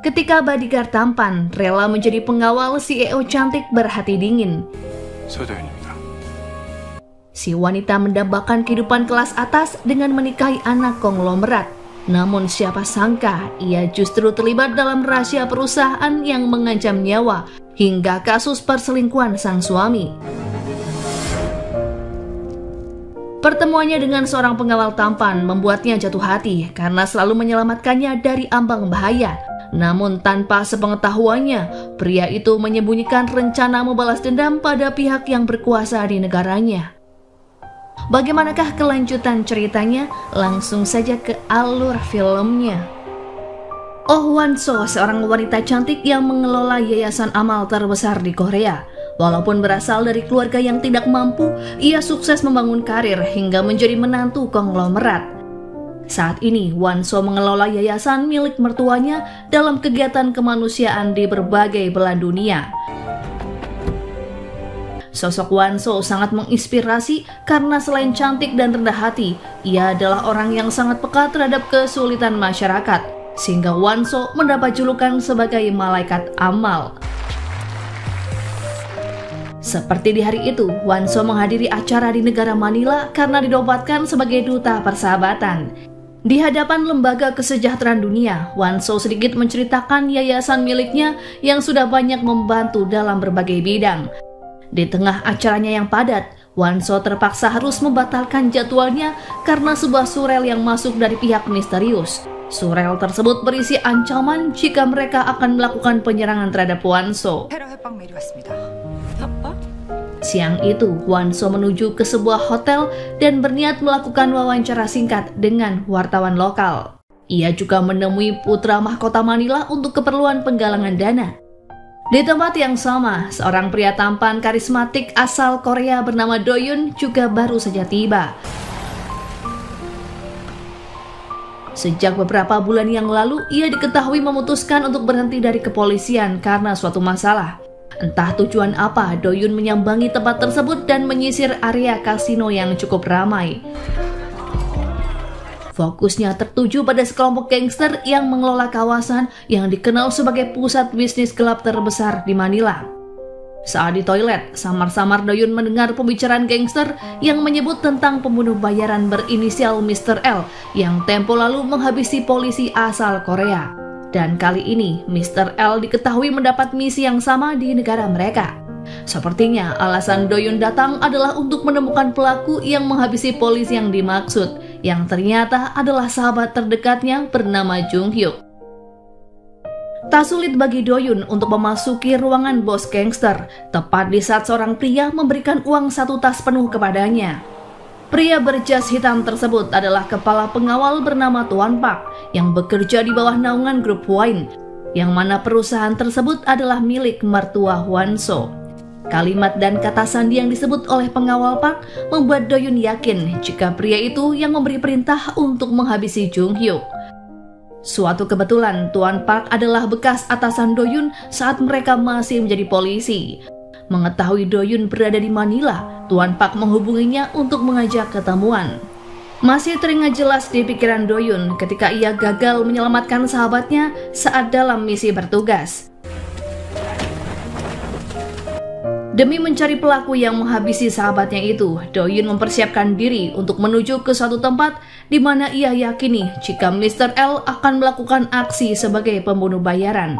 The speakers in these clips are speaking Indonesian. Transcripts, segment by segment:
Ketika bodyguard tampan rela menjadi pengawal CEO cantik berhati dingin, si wanita mendambakan kehidupan kelas atas dengan menikahi anak konglomerat. Namun siapa sangka ia justru terlibat dalam rahasia perusahaan yang mengancam nyawa hingga kasus perselingkuhan sang suami. Pertemuannya dengan seorang pengawal tampan membuatnya jatuh hati karena selalu menyelamatkannya dari ambang bahaya. Namun tanpa sepengetahuannya, pria itu menyembunyikan rencana membalas dendam pada pihak yang berkuasa di negaranya. Bagaimanakah kelanjutan ceritanya? Langsung saja ke alur filmnya. Oh Hwan-so, seorang wanita cantik yang mengelola yayasan amal terbesar di Korea. Walaupun berasal dari keluarga yang tidak mampu, ia sukses membangun karir hingga menjadi menantu konglomerat. Saat ini, Hwan-so mengelola yayasan milik mertuanya dalam kegiatan kemanusiaan di berbagai belahan dunia. Sosok Hwan-so sangat menginspirasi karena selain cantik dan rendah hati, ia adalah orang yang sangat peka terhadap kesulitan masyarakat, sehingga Hwan-so mendapat julukan sebagai malaikat amal. Seperti di hari itu, Hwan-so menghadiri acara di negara Manila karena dinobatkan sebagai duta persahabatan. Di hadapan Lembaga Kesejahteraan Dunia, Hwan-so sedikit menceritakan yayasan miliknya yang sudah banyak membantu dalam berbagai bidang. Di tengah acaranya yang padat, Hwan-so terpaksa harus membatalkan jadwalnya karena sebuah surel yang masuk dari pihak misterius. Surel tersebut berisi ancaman jika mereka akan melakukan penyerangan terhadap Hwan-so. Siang itu, Hwan-so menuju ke sebuah hotel dan berniat melakukan wawancara singkat dengan wartawan lokal. Ia juga menemui putra mahkota Manila untuk keperluan penggalangan dana. Di tempat yang sama, seorang pria tampan karismatik asal Korea bernama Do-yoon juga baru saja tiba. Sejak beberapa bulan yang lalu, ia diketahui memutuskan untuk berhenti dari kepolisian karena suatu masalah. Entah tujuan apa, Do-yoon menyambangi tempat tersebut dan menyisir area kasino yang cukup ramai. Fokusnya tertuju pada sekelompok gangster yang mengelola kawasan yang dikenal sebagai pusat bisnis gelap terbesar di Manila. Saat di toilet, samar-samar Do-yoon mendengar pembicaraan gangster yang menyebut tentang pembunuh bayaran berinisial Mr. L yang tempo lalu menghabisi polisi asal Korea. Dan kali ini, Mr. L diketahui mendapat misi yang sama di negara mereka. Sepertinya alasan Do-yoon datang adalah untuk menemukan pelaku yang menghabisi polisi yang dimaksud, yang ternyata adalah sahabat terdekatnya bernama Jung-hyuk. Tak sulit bagi Do-yoon untuk memasuki ruangan bos gangster, tepat di saat seorang pria memberikan uang 1 tas penuh kepadanya. Pria berjas hitam tersebut adalah kepala pengawal bernama Tuan Park yang bekerja di bawah naungan grup Hwain, yang mana perusahaan tersebut adalah milik mertua Hwan-so. Kalimat dan kata sandi yang disebut oleh pengawal Park membuat Do-yoon yakin jika pria itu yang memberi perintah untuk menghabisi Jung-hyuk. Suatu kebetulan, Tuan Park adalah bekas atasan Do-yoon saat mereka masih menjadi polisi. Mengetahui Do-yoon berada di Manila, Tuan Park menghubunginya untuk mengajak ketemuan. Masih teringat jelas di pikiran Do-yoon ketika ia gagal menyelamatkan sahabatnya saat dalam misi bertugas. Demi mencari pelaku yang menghabisi sahabatnya itu, Do-yoon mempersiapkan diri untuk menuju ke suatu tempat di mana ia yakini jika Mr. L akan melakukan aksi sebagai pembunuh bayaran.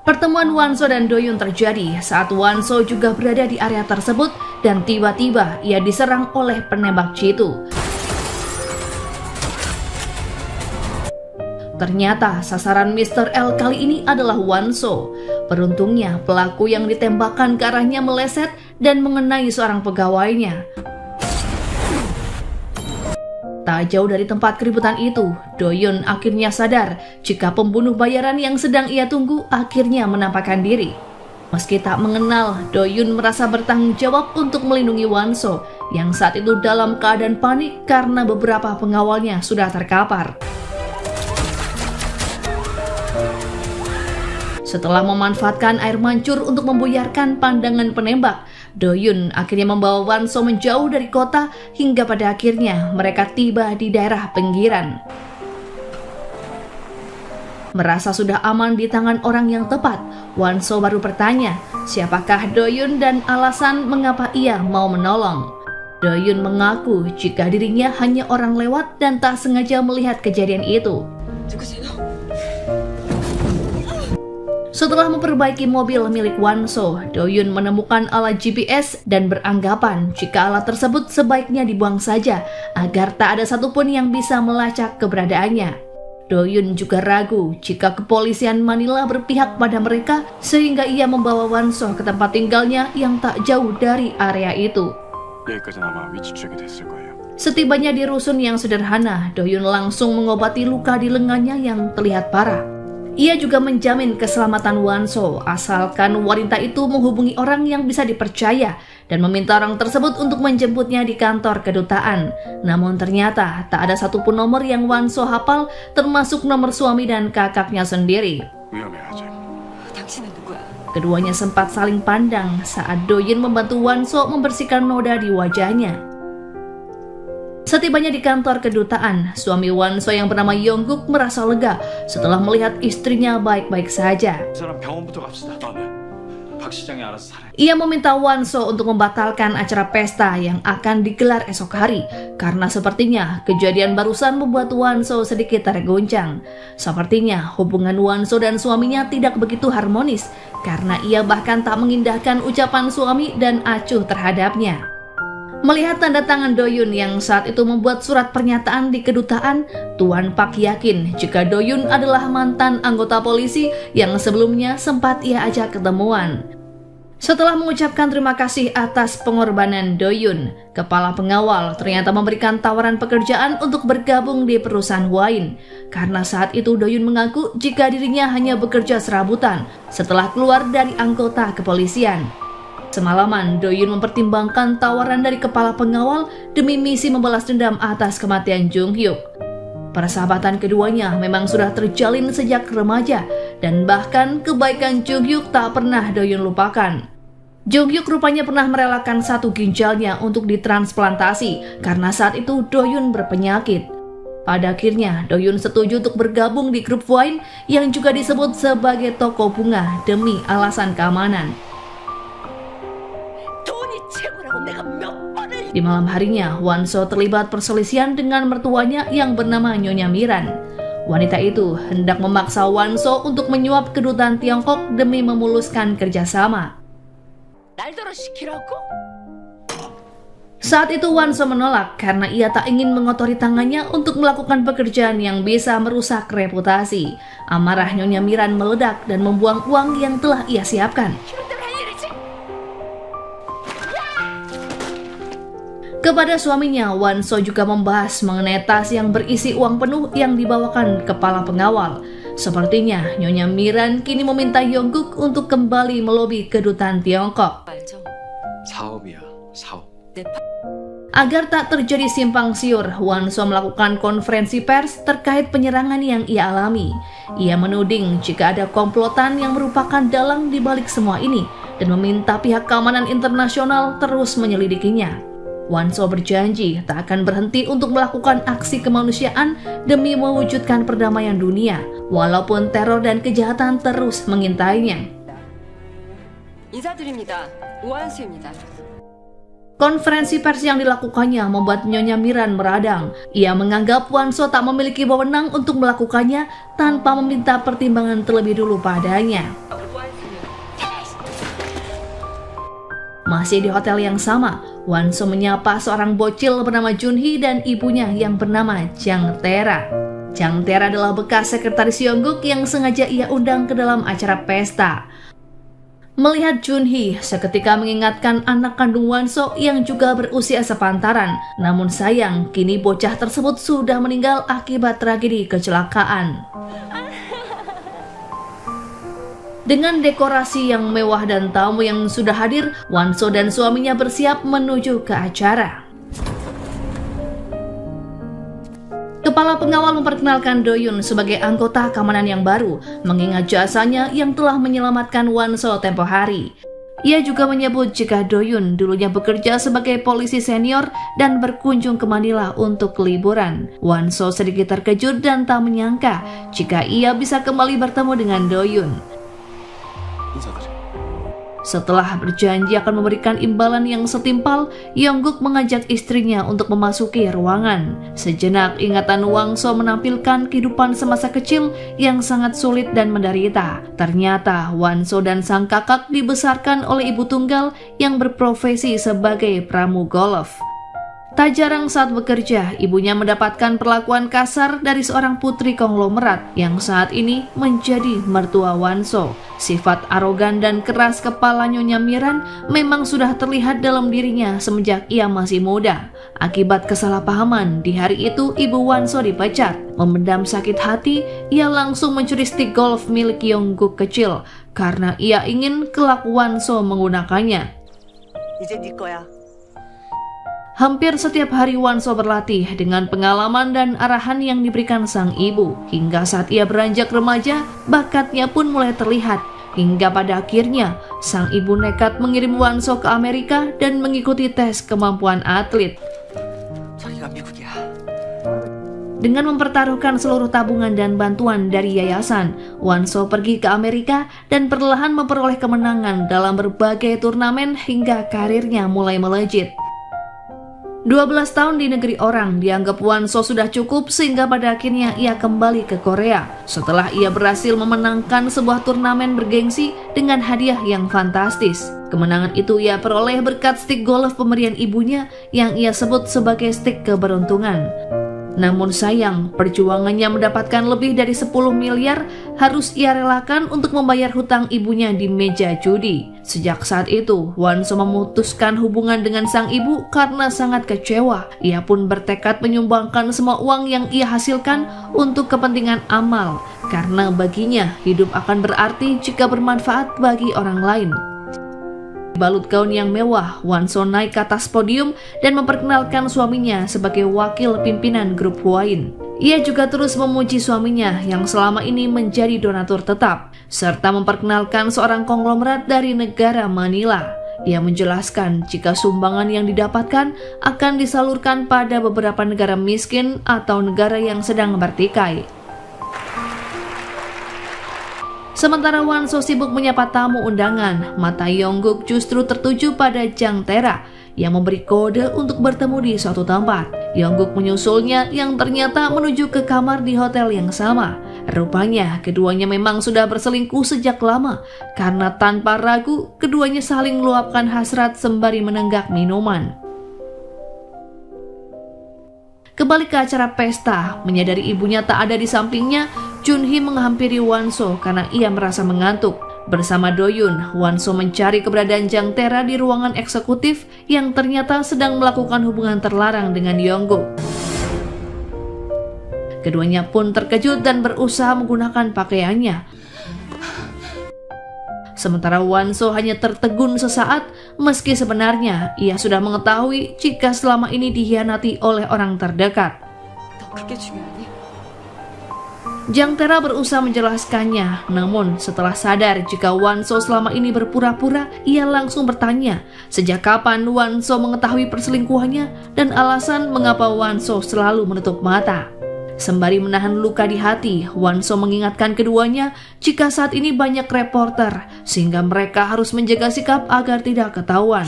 Pertemuan Hwan-so dan Do-yoon terjadi saat Hwan-so juga berada di area tersebut dan tiba-tiba ia diserang oleh penembak jitu. Ternyata sasaran Mr. L kali ini adalah Hwan-so. Beruntungnya pelaku yang ditembakkan ke arahnya meleset dan mengenai seorang pegawainya. Tak jauh dari tempat keributan itu, Do-yoon akhirnya sadar jika pembunuh bayaran yang sedang ia tunggu akhirnya menampakkan diri. Meski tak mengenal, Do-yoon merasa bertanggung jawab untuk melindungi Hwan-so yang saat itu dalam keadaan panik karena beberapa pengawalnya sudah terkapar. Setelah memanfaatkan air mancur untuk membuyarkan pandangan penembak, Doyun akhirnya membawa Wanso menjauh dari kota hingga pada akhirnya mereka tiba di daerah pinggiran. Merasa sudah aman di tangan orang yang tepat, Wanso baru bertanya siapakah Doyun dan alasan mengapa ia mau menolong. Doyun mengaku jika dirinya hanya orang lewat dan tak sengaja melihat kejadian itu. Setelah memperbaiki mobil milik Wanso, Doyun menemukan alat GPS dan beranggapan jika alat tersebut sebaiknya dibuang saja agar tak ada satupun yang bisa melacak keberadaannya. Doyun juga ragu jika kepolisian Manila berpihak pada mereka sehingga ia membawa Wanso ke tempat tinggalnya yang tak jauh dari area itu. Setibanya di rusun yang sederhana, Doyun langsung mengobati luka di lengannya yang terlihat parah. Ia juga menjamin keselamatan Wanso asalkan wanita itu menghubungi orang yang bisa dipercaya dan meminta orang tersebut untuk menjemputnya di kantor kedutaan. Namun ternyata tak ada satupun nomor yang Wanso hafal, termasuk nomor suami dan kakaknya sendiri. Keduanya sempat saling pandang saat Doyun membantu Wanso membersihkan noda di wajahnya. Setibanya di kantor kedutaan, suami Wanso yang bernama Yongguk merasa lega setelah melihat istrinya baik-baik saja. Ia meminta Wanso untuk membatalkan acara pesta yang akan digelar esok hari karena sepertinya kejadian barusan membuat Wanso sedikit terguncang. Sepertinya hubungan Wanso dan suaminya tidak begitu harmonis karena ia bahkan tak mengindahkan ucapan suami dan acuh terhadapnya. Melihat tanda tangan Doyun yang saat itu membuat surat pernyataan di kedutaan, Tuan Pak yakin jika Doyun adalah mantan anggota polisi yang sebelumnya sempat ia ajak ketemuan. Setelah mengucapkan terima kasih atas pengorbanan Doyun, kepala pengawal ternyata memberikan tawaran pekerjaan untuk bergabung di perusahaan wine. Karena saat itu Doyun mengaku jika dirinya hanya bekerja serabutan setelah keluar dari anggota kepolisian. Semalaman, Doyun mempertimbangkan tawaran dari kepala pengawal demi misi membalas dendam atas kematian Jung Hyuk. Persahabatan keduanya memang sudah terjalin sejak remaja, dan bahkan kebaikan Jung Hyuk tak pernah Doyun lupakan. Jung Hyuk rupanya pernah merelakan satu ginjalnya untuk ditransplantasi karena saat itu Doyun berpenyakit. Pada akhirnya, Doyun setuju untuk bergabung di grup wine yang juga disebut sebagai toko bunga demi alasan keamanan. Di malam harinya, Wanso terlibat perselisihan dengan mertuanya yang bernama Nyonya Miran. Wanita itu hendak memaksa Wanso untuk menyuap kedutaan Tiongkok demi memuluskan kerjasama. Saat itu Wanso menolak karena ia tak ingin mengotori tangannya untuk melakukan pekerjaan yang bisa merusak reputasi. Amarah Nyonya Miran meledak dan membuang uang yang telah ia siapkan. Kepada suaminya, Wanso juga membahas mengenai tas yang berisi uang penuh yang dibawakan kepala pengawal. Sepertinya Nyonya Miran kini meminta Yongguk untuk kembali melobi kedutaan Tiongkok. Agar tak terjadi simpang siur, Wanso melakukan konferensi pers terkait penyerangan yang ia alami. Ia menuding jika ada komplotan yang merupakan dalang di balik semua ini dan meminta pihak keamanan internasional terus menyelidikinya. Wanso berjanji tak akan berhenti untuk melakukan aksi kemanusiaan demi mewujudkan perdamaian dunia, walaupun teror dan kejahatan terus mengintainya. Konferensi pers yang dilakukannya membuat Nyonya Miran meradang. Ia menganggap Wanso tak memiliki wewenang untuk melakukannya tanpa meminta pertimbangan terlebih dulu padanya. Masih di hotel yang sama, Wanso menyapa seorang bocil bernama Junhee dan ibunya yang bernama Jang Tera. Jang Tera adalah bekas sekretaris Yongguk yang sengaja ia undang ke dalam acara pesta. Melihat Junhee, seketika mengingatkan anak kandung Wanso yang juga berusia sepantaran. Namun sayang, kini bocah tersebut sudah meninggal akibat tragedi kecelakaan. Dengan dekorasi yang mewah dan tamu yang sudah hadir, Wanso dan suaminya bersiap menuju ke acara. Kepala pengawal memperkenalkan Doyun sebagai anggota keamanan yang baru, mengingat jasanya yang telah menyelamatkan Wanso tempo hari. Ia juga menyebut jika Doyun dulunya bekerja sebagai polisi senior dan berkunjung ke Manila untuk liburan. Won-so sedikit terkejut dan tak menyangka jika ia bisa kembali bertemu dengan Doyun. Setelah berjanji akan memberikan imbalan yang setimpal, Yongguk mengajak istrinya untuk memasuki ruangan. Sejenak ingatan Wang-so menampilkan kehidupan semasa kecil yang sangat sulit dan menderita. Ternyata Won-so dan sang kakak dibesarkan oleh ibu tunggal yang berprofesi sebagai pramugolf. Tak jarang saat bekerja, ibunya mendapatkan perlakuan kasar dari seorang putri konglomerat yang saat ini menjadi mertua Won-so. Sifat arogan dan keras kepala Nyonya Miran memang sudah terlihat dalam dirinya semenjak ia masih muda. Akibat kesalahpahaman, di hari itu ibu Won-so dipecat. Memendam sakit hati, ia langsung mencuri stik golf milik Yongguk kecil karena ia ingin kelak Won-so menggunakannya. Hampir setiap hari Won-so berlatih dengan pengalaman dan arahan yang diberikan sang ibu. Hingga saat ia beranjak remaja, bakatnya pun mulai terlihat. Hingga pada akhirnya, sang ibu nekat mengirim Won-so ke Amerika dan mengikuti tes kemampuan atlet. Dengan mempertaruhkan seluruh tabungan dan bantuan dari yayasan, Won-so pergi ke Amerika dan perlahan memperoleh kemenangan dalam berbagai turnamen hingga karirnya mulai melejit. 12 tahun di negeri orang dianggap Won-so sudah cukup sehingga pada akhirnya ia kembali ke Korea setelah ia berhasil memenangkan sebuah turnamen bergengsi dengan hadiah yang fantastis. Kemenangan itu ia peroleh berkat stik golf pemberian ibunya yang ia sebut sebagai stik keberuntungan. Namun sayang, perjuangannya mendapatkan lebih dari 10 miliar harus ia relakan untuk membayar hutang ibunya di meja judi. Sejak saat itu, Won-so memutuskan hubungan dengan sang ibu karena sangat kecewa. Ia pun bertekad menyumbangkan semua uang yang ia hasilkan untuk kepentingan amal, karena baginya hidup akan berarti jika bermanfaat bagi orang lain. Balut gaun yang mewah, Won-so naik ke atas podium dan memperkenalkan suaminya sebagai wakil pimpinan grup Hwain. Ia juga terus memuji suaminya yang selama ini menjadi donatur tetap, serta memperkenalkan seorang konglomerat dari negara Manila. Ia menjelaskan jika sumbangan yang didapatkan akan disalurkan pada beberapa negara miskin atau negara yang sedang bertikai. Sementara Won-so sibuk menyapa tamu undangan, mata Yongguk justru tertuju pada Jang Tae-ra yang memberi kode untuk bertemu di suatu tempat. Yongguk menyusulnya yang ternyata menuju ke kamar di hotel yang sama. Rupanya keduanya memang sudah berselingkuh sejak lama karena tanpa ragu keduanya saling meluapkan hasrat sembari menenggak minuman. Kembali ke acara pesta, menyadari ibunya tak ada di sampingnya, Junhee menghampiri Won-so karena ia merasa mengantuk. Bersama Doyun, Won-so mencari keberadaan Jang Tae-ra di ruangan eksekutif yang ternyata sedang melakukan hubungan terlarang dengan Yongguk. Keduanya pun terkejut dan berusaha menggunakan pakaiannya. Sementara Won-so hanya tertegun sesaat, meski sebenarnya ia sudah mengetahui jika selama ini dikhianati oleh orang terdekat. Jang Tae-ra berusaha menjelaskannya, namun setelah sadar jika Won-so selama ini berpura-pura, ia langsung bertanya sejak kapan Won-so mengetahui perselingkuhannya dan alasan mengapa Won-so selalu menutup mata. Sembari menahan luka di hati, Won-so mengingatkan keduanya jika saat ini banyak reporter, sehingga mereka harus menjaga sikap agar tidak ketahuan.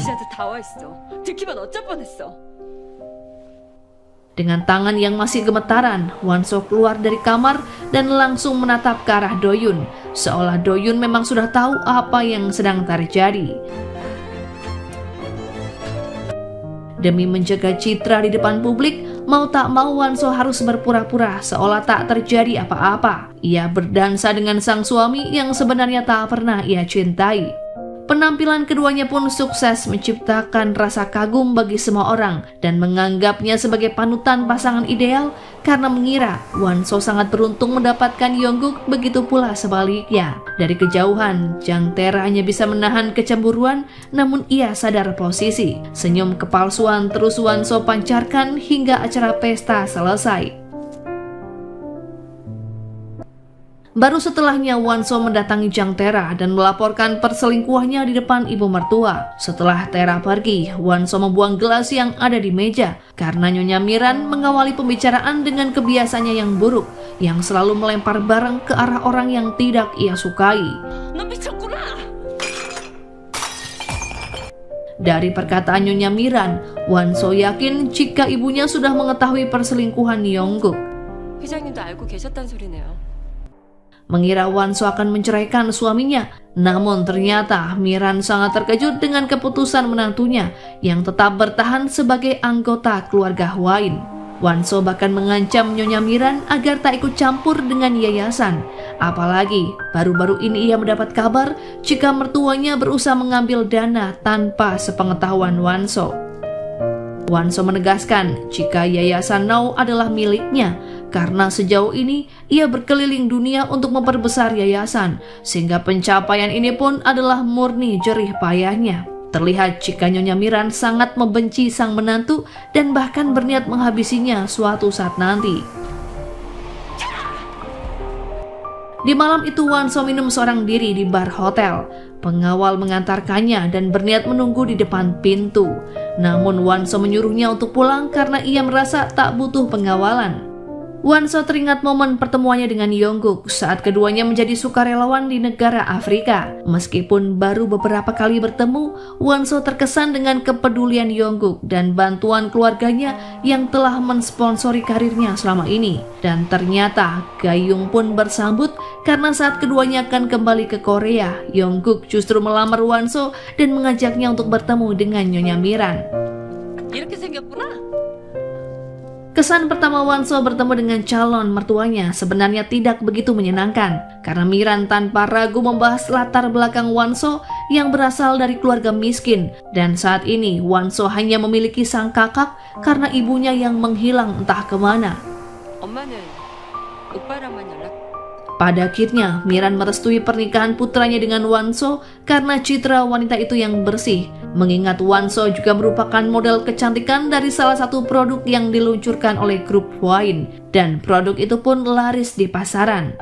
Dengan tangan yang masih gemetaran, Won-so keluar dari kamar dan langsung menatap ke arah Doyun, seolah Doyun memang sudah tahu apa yang sedang terjadi. Demi menjaga citra di depan publik, mau tak mau Won-so harus berpura-pura seolah tak terjadi apa-apa. Ia berdansa dengan sang suami yang sebenarnya tak pernah ia cintai. Penampilan keduanya pun sukses menciptakan rasa kagum bagi semua orang dan menganggapnya sebagai panutan pasangan ideal karena mengira Won-so sangat beruntung mendapatkan Yongguk, begitu pula sebaliknya. Dari kejauhan, Jang Tae-ra hanya bisa menahan kecemburuan, namun ia sadar posisi. Senyum kepalsuan terus Won-so pancarkan hingga acara pesta selesai. Baru setelahnya Won-so mendatangi Jang Tera dan melaporkan perselingkuhannya di depan ibu mertua. Setelah Tera pergi, Won-so membuang gelas yang ada di meja karena Nyonya Miran mengawali pembicaraan dengan kebiasaannya yang buruk, yang selalu melempar barang ke arah orang yang tidak ia sukai. Dari perkataan Nyonya Miran, Won-so yakin jika ibunya sudah mengetahui perselingkuhan Yongguk. 회장님도 알고 계셨단 소리네요. Mengira Won-so akan menceraikan suaminya, namun ternyata Miran sangat terkejut dengan keputusan menantunya yang tetap bertahan sebagai anggota keluarga Hwain. Won-so bahkan mengancam Nyonya Miran agar tak ikut campur dengan yayasan. Apalagi baru-baru ini ia mendapat kabar jika mertuanya berusaha mengambil dana tanpa sepengetahuan Won-so. Won-so menegaskan jika yayasan Now adalah miliknya karena sejauh ini ia berkeliling dunia untuk memperbesar yayasan, sehingga pencapaian ini pun adalah murni jerih payahnya. Terlihat jika Nyonya Miran sangat membenci sang menantu dan bahkan berniat menghabisinya suatu saat nanti. Di malam itu Won-so minum seorang diri di bar hotel. Pengawal mengantarkannya dan berniat menunggu di depan pintu. Namun Won-so menyuruhnya untuk pulang karena ia merasa tak butuh pengawalan. Won-so teringat momen pertemuannya dengan Yongguk saat keduanya menjadi sukarelawan di negara Afrika. Meskipun baru beberapa kali bertemu, Won-so terkesan dengan kepedulian Yongguk dan bantuan keluarganya yang telah mensponsori karirnya selama ini. Dan ternyata Gayung pun bersambut karena saat keduanya akan kembali ke Korea, Yongguk justru melamar Won-so dan mengajaknya untuk bertemu dengan Nyonya Miran. 이렇게 생겼구나. Kesan pertama Won-so bertemu dengan calon mertuanya sebenarnya tidak begitu menyenangkan karena Miran tanpa ragu membahas latar belakang Won-so yang berasal dari keluarga miskin, dan saat ini Won-so hanya memiliki sang kakak karena ibunya yang menghilang entah kemana. 엄마는 오빠랑만 연락. Pada akhirnya Miran merestui pernikahan putranya dengan Won-so karena citra wanita itu yang bersih. Mengingat Won-so juga merupakan model kecantikan dari salah satu produk yang diluncurkan oleh grup Hwain, dan produk itu pun laris di pasaran.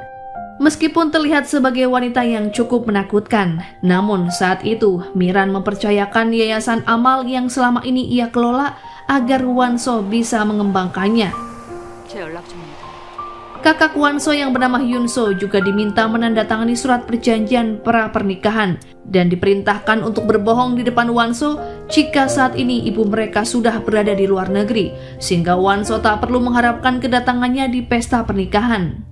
Meskipun terlihat sebagai wanita yang cukup menakutkan, namun saat itu Miran mempercayakan yayasan amal yang selama ini ia kelola agar Won-so bisa mengembangkannya. 제 연락 줍니다. Kakak Won-so yang bernama Hyun-so juga diminta menandatangani surat perjanjian pra-pernikahan dan diperintahkan untuk berbohong di depan Won-so jika saat ini ibu mereka sudah berada di luar negeri, sehingga Won-so tak perlu mengharapkan kedatangannya di pesta pernikahan.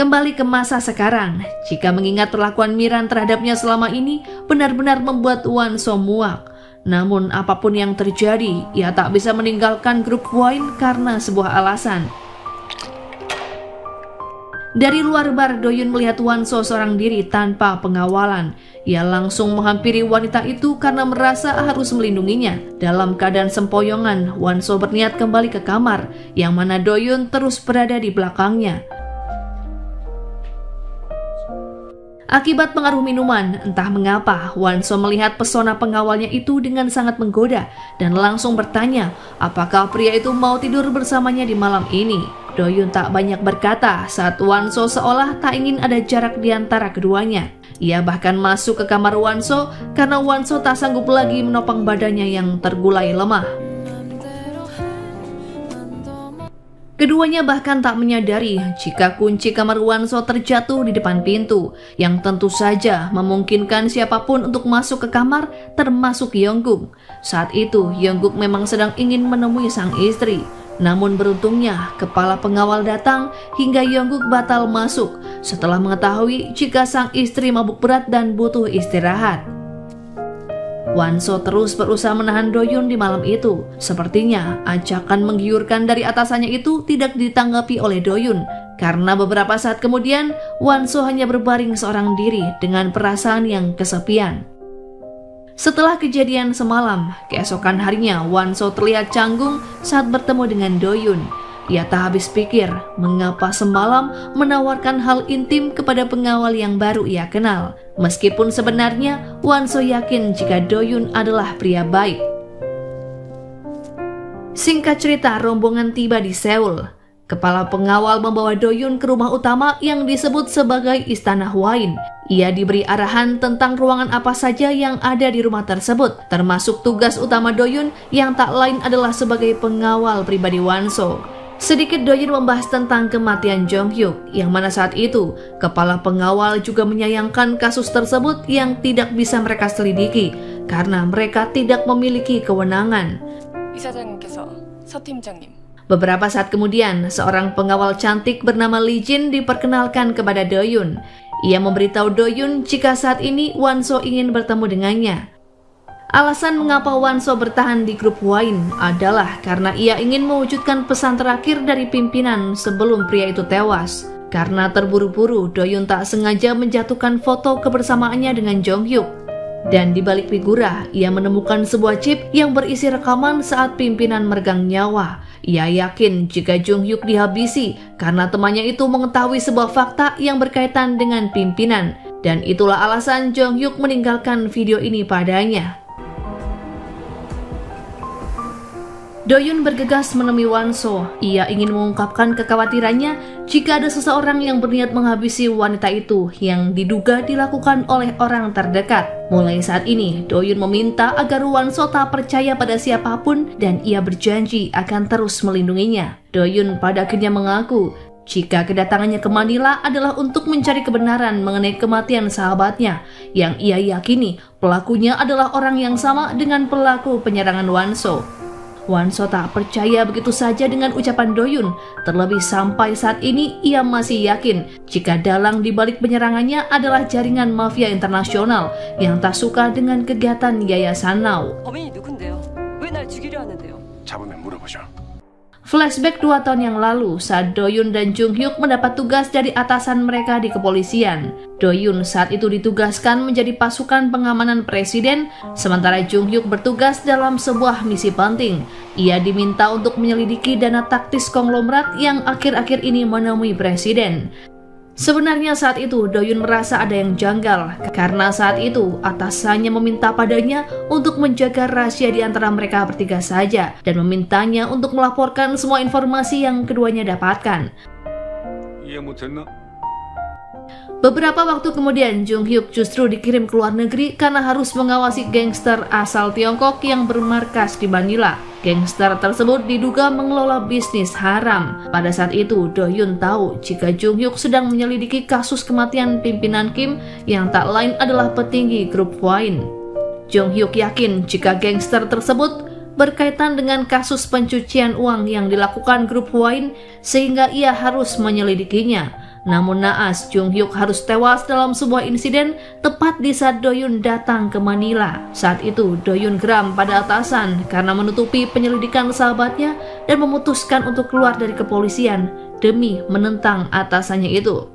Kembali ke masa sekarang, jika mengingat perlakuan Miran terhadapnya selama ini benar-benar membuat Won-so muak. Namun apapun yang terjadi, ia tak bisa meninggalkan grup Hwain karena sebuah alasan. Dari luar bar, Doyun melihat Won-so seorang diri tanpa pengawalan. Ia langsung menghampiri wanita itu karena merasa harus melindunginya. Dalam keadaan sempoyongan, Won-so berniat kembali ke kamar, yang mana Doyun terus berada di belakangnya. Akibat pengaruh minuman, entah mengapa Won-so melihat pesona pengawalnya itu dengan sangat menggoda dan langsung bertanya apakah pria itu mau tidur bersamanya di malam ini. Doyun tak banyak berkata saat Won-so seolah tak ingin ada jarak di antara keduanya. Ia bahkan masuk ke kamar Won-so karena Won-so tak sanggup lagi menopang badannya yang tergulai lemah. Keduanya bahkan tak menyadari jika kunci kamar Won-so terjatuh di depan pintu, yang tentu saja memungkinkan siapapun untuk masuk ke kamar, termasuk Yongguk. Saat itu, Yongguk memang sedang ingin menemui sang istri. Namun beruntungnya, kepala pengawal datang hingga Yongguk batal masuk setelah mengetahui jika sang istri mabuk berat dan butuh istirahat. Won-so terus berusaha menahan Doyun di malam itu. Sepertinya ajakan menggiurkan dari atasannya itu tidak ditanggapi oleh Doyun, karena beberapa saat kemudian Won-so hanya berbaring seorang diri dengan perasaan yang kesepian. Setelah kejadian semalam, keesokan harinya Won-so terlihat canggung saat bertemu dengan Doyun. Ia tak habis pikir mengapa semalam menawarkan hal intim kepada pengawal yang baru ia kenal. Meskipun sebenarnya Won-so yakin jika Doyun adalah pria baik. Singkat cerita, rombongan tiba di Seoul. Kepala pengawal membawa Doyun ke rumah utama yang disebut sebagai Istana Hwain. Ia diberi arahan tentang ruangan apa saja yang ada di rumah tersebut, termasuk tugas utama Doyun yang tak lain adalah sebagai pengawal pribadi Won-so. Sedikit Doyun membahas tentang kematian Jong-hyuk, yang mana saat itu kepala pengawal juga menyayangkan kasus tersebut yang tidak bisa mereka selidiki karena mereka tidak memiliki kewenangan. 이사장님께서 서 팀장님. Beberapa saat kemudian, seorang pengawal cantik bernama Lee Jin diperkenalkan kepada Doyun. Ia memberitahu Doyun jika saat ini Won-so ingin bertemu dengannya. Alasan mengapa Won-so bertahan di grup Hwain adalah karena ia ingin mewujudkan pesan terakhir dari pimpinan sebelum pria itu tewas. Karena terburu-buru, Doyun tak sengaja menjatuhkan foto kebersamaannya dengan Jong-hyuk. Dan di balik figura, ia menemukan sebuah chip yang berisi rekaman saat pimpinan meregang nyawa. Ia yakin jika Jong-hyuk dihabisi karena temannya itu mengetahui sebuah fakta yang berkaitan dengan pimpinan. Dan itulah alasan Jong-hyuk meninggalkan video ini padanya. Doyun bergegas menemui Won-so. Ia ingin mengungkapkan kekhawatirannya jika ada seseorang yang berniat menghabisi wanita itu yang diduga dilakukan oleh orang terdekat. Mulai saat ini, Doyun meminta agar Won-so tak percaya pada siapapun dan ia berjanji akan terus melindunginya. Doyun pada akhirnya mengaku jika kedatangannya ke Manila adalah untuk mencari kebenaran mengenai kematian sahabatnya yang ia yakini pelakunya adalah orang yang sama dengan pelaku penyerangan Won-so. Won-so tak percaya begitu saja dengan ucapan Doyun, terlebih sampai saat ini ia masih yakin jika dalang di balik penyerangannya adalah jaringan mafia internasional yang tak suka dengan kegiatan Yayasan Now. 범인이 누군데요? 왜 날 죽이려 하는데요? 잡으면 물어보죠. Flashback 2 tahun yang lalu saat Doyun dan Jong-hyuk mendapat tugas dari atasan mereka di kepolisian. Doyun saat itu ditugaskan menjadi pasukan pengamanan presiden, sementara Jong-hyuk bertugas dalam sebuah misi penting. Ia diminta untuk menyelidiki dana taktis konglomerat yang akhir-akhir ini menemui presiden. Sebenarnya saat itu Doyun merasa ada yang janggal karena saat itu atasannya meminta padanya untuk menjaga rahasia di antara mereka bertiga saja dan memintanya untuk melaporkan semua informasi yang keduanya dapatkan. Beberapa waktu kemudian Jong-hyuk justru dikirim ke luar negeri karena harus mengawasi gangster asal Tiongkok yang bermarkas di Manila. Gangster tersebut diduga mengelola bisnis haram. Pada saat itu, Doyun tahu jika Jong-hyuk sedang menyelidiki kasus kematian pimpinan Kim yang tak lain adalah petinggi grup Hwain. Jong-hyuk yakin jika gangster tersebut berkaitan dengan kasus pencucian uang yang dilakukan grup Hwain sehingga ia harus menyelidikinya. Namun naas, Jong-hyuk harus tewas dalam sebuah insiden tepat di saat Doyun datang ke Manila. Saat itu, Doyun geram pada atasan karena menutupi penyelidikan sahabatnya dan memutuskan untuk keluar dari kepolisian demi menentang atasannya itu.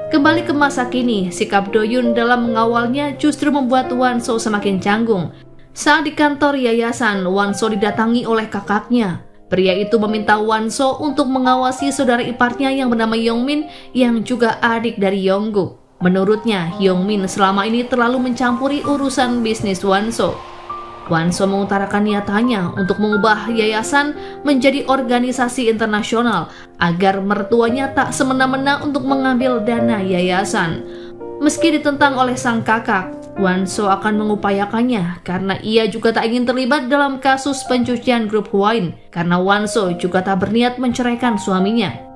Kembali ke masa kini, sikap Doyun dalam mengawalnya justru membuat Won-so semakin canggung. Saat di kantor yayasan, Won-so didatangi oleh kakaknya. Pria itu meminta Won-so untuk mengawasi saudara iparnya yang bernama Yong-min yang juga adik dari Yong-guk. Menurutnya, Yong-min selama ini terlalu mencampuri urusan bisnis Won-so. Won-so mengutarakan niatannya untuk mengubah yayasan menjadi organisasi internasional agar mertuanya tak semena-mena untuk mengambil dana yayasan. Meski ditentang oleh sang kakak, Won-so akan mengupayakannya karena ia juga tak ingin terlibat dalam kasus pencucian grup Hwain karena Won-so juga tak berniat menceraikan suaminya.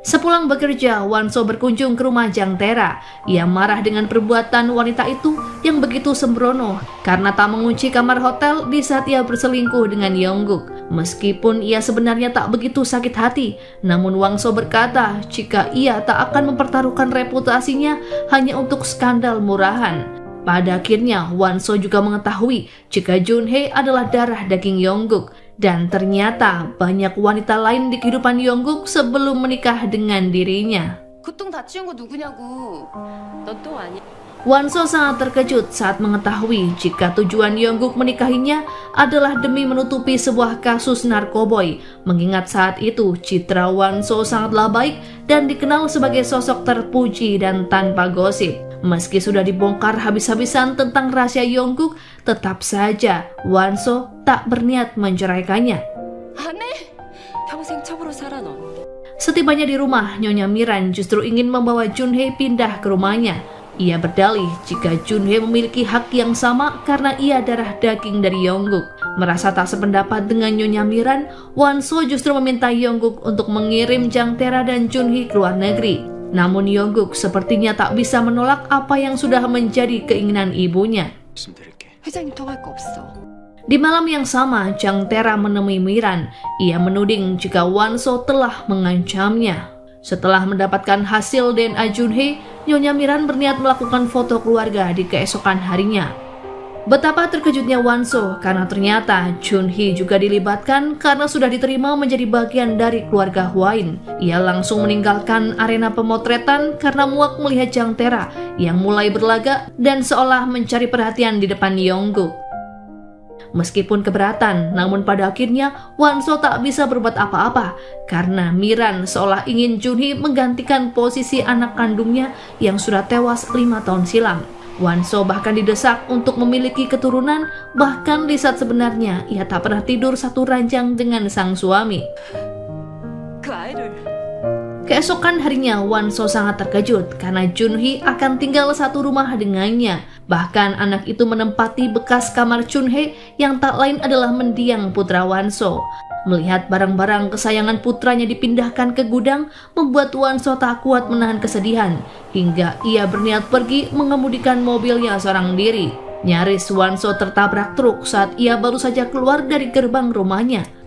Sepulang bekerja, Won-so berkunjung ke rumah Jang Tae-ra. Ia marah dengan perbuatan wanita itu yang begitu sembrono karena tak mengunci kamar hotel di saat ia berselingkuh dengan Yong-guk. Meskipun ia sebenarnya tak begitu sakit hati, namun Won-so berkata jika ia tak akan mempertaruhkan reputasinya hanya untuk skandal murahan. Pada akhirnya, Won-so juga mengetahui jika Jun-hae adalah darah daging Yong-guk. Dan ternyata banyak wanita lain di kehidupan Yong-guk sebelum menikah dengan dirinya. 그똥 다 치운 거 누구냐고. 너 똥 아니야? Won-so sangat terkejut saat mengetahui jika tujuan Yong-guk menikahinya adalah demi menutupi sebuah kasus narkoboy. Mengingat saat itu citra Won-so sangatlah baik dan dikenal sebagai sosok terpuji dan tanpa gosip. Meski sudah dibongkar habis-habisan tentang rahasia Yong-guk, tetap saja Won-so tak berniat menceraikannya. 안해? 평생 첩으로 살아 넌. Setibanya di rumah, Nyonya Miran justru ingin membawa Junhee pindah ke rumahnya. Ia berdalih jika Junhee memiliki hak yang sama karena ia darah daging dari Yongguk. Merasa tak sependapat dengan Nyonya Miran, Wonso justru meminta Yongguk untuk mengirim Jang Tae-ra dan Junhee ke luar negeri. Namun Yongguk sepertinya tak bisa menolak apa yang sudah menjadi keinginan ibunya. 회장님 통할 거 없어. Di malam yang sama, Jang Tae-ra menemui Miran. Ia menuding jika Wonso telah mengancamnya. Setelah mendapatkan hasil DNA Junhee, Nyonya Miran berniat melakukan foto keluarga di keesokan harinya. Betapa terkejutnya Wonso karena ternyata Junhee juga dilibatkan karena sudah diterima menjadi bagian dari keluarga Hwain. Ia langsung meninggalkan arena pemotretan karena muak melihat Jang Tae-ra yang mulai berlagak dan seolah mencari perhatian di depan Yongguk. Meskipun keberatan, namun pada akhirnya Wonso tak bisa berbuat apa-apa karena Miran seolah ingin Junhee menggantikan posisi anak kandungnya yang sudah tewas 5 tahun silam. Wonso bahkan didesak untuk memiliki keturunan, bahkan di saat sebenarnya ia tak pernah tidur satu ranjang dengan sang suami. 그 아이를 Keesokan harinya, Wonso sangat terkejut karena Junhee akan tinggal satu rumah dengannya. Bahkan anak itu menempati bekas kamar Junhee yang tak lain adalah mendiang putra Wonso. Melihat barang-barang kesayangan putranya dipindahkan ke gudang, membuat Wonso tak kuat menahan kesedihan, hingga ia berniat pergi mengemudikan mobilnya seorang diri. Nyaris Wonso tertabrak truk saat ia baru saja keluar dari gerbang rumahnya.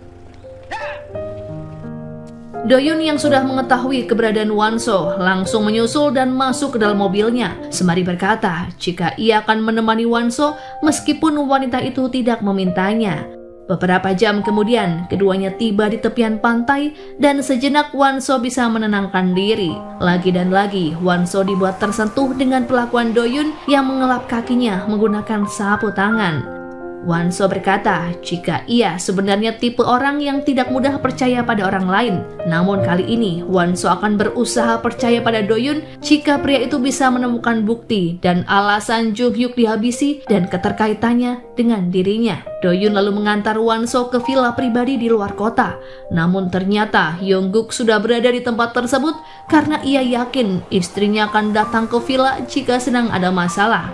Doyun yang sudah mengetahui keberadaan Wonso langsung menyusul dan masuk ke dalam mobilnya, sembari berkata jika ia akan menemani Wonso meskipun wanita itu tidak memintanya. Beberapa jam kemudian, keduanya tiba di tepian pantai dan sejenak Wonso bisa menenangkan diri. Lagi dan lagi, Wonso dibuat tersentuh dengan perlakuan Doyun yang mengelap kakinya menggunakan sapu tangan. Wonso berkata jika ia sebenarnya tipe orang yang tidak mudah percaya pada orang lain. Namun kali ini Wonso akan berusaha percaya pada Doyun jika pria itu bisa menemukan bukti dan alasan Jung Hyuk dihabisi dan keterkaitannya dengan dirinya. Doyun lalu mengantar Wonso ke villa pribadi di luar kota. Namun ternyata Yongguk sudah berada di tempat tersebut karena ia yakin istrinya akan datang ke villa jika sedang ada masalah.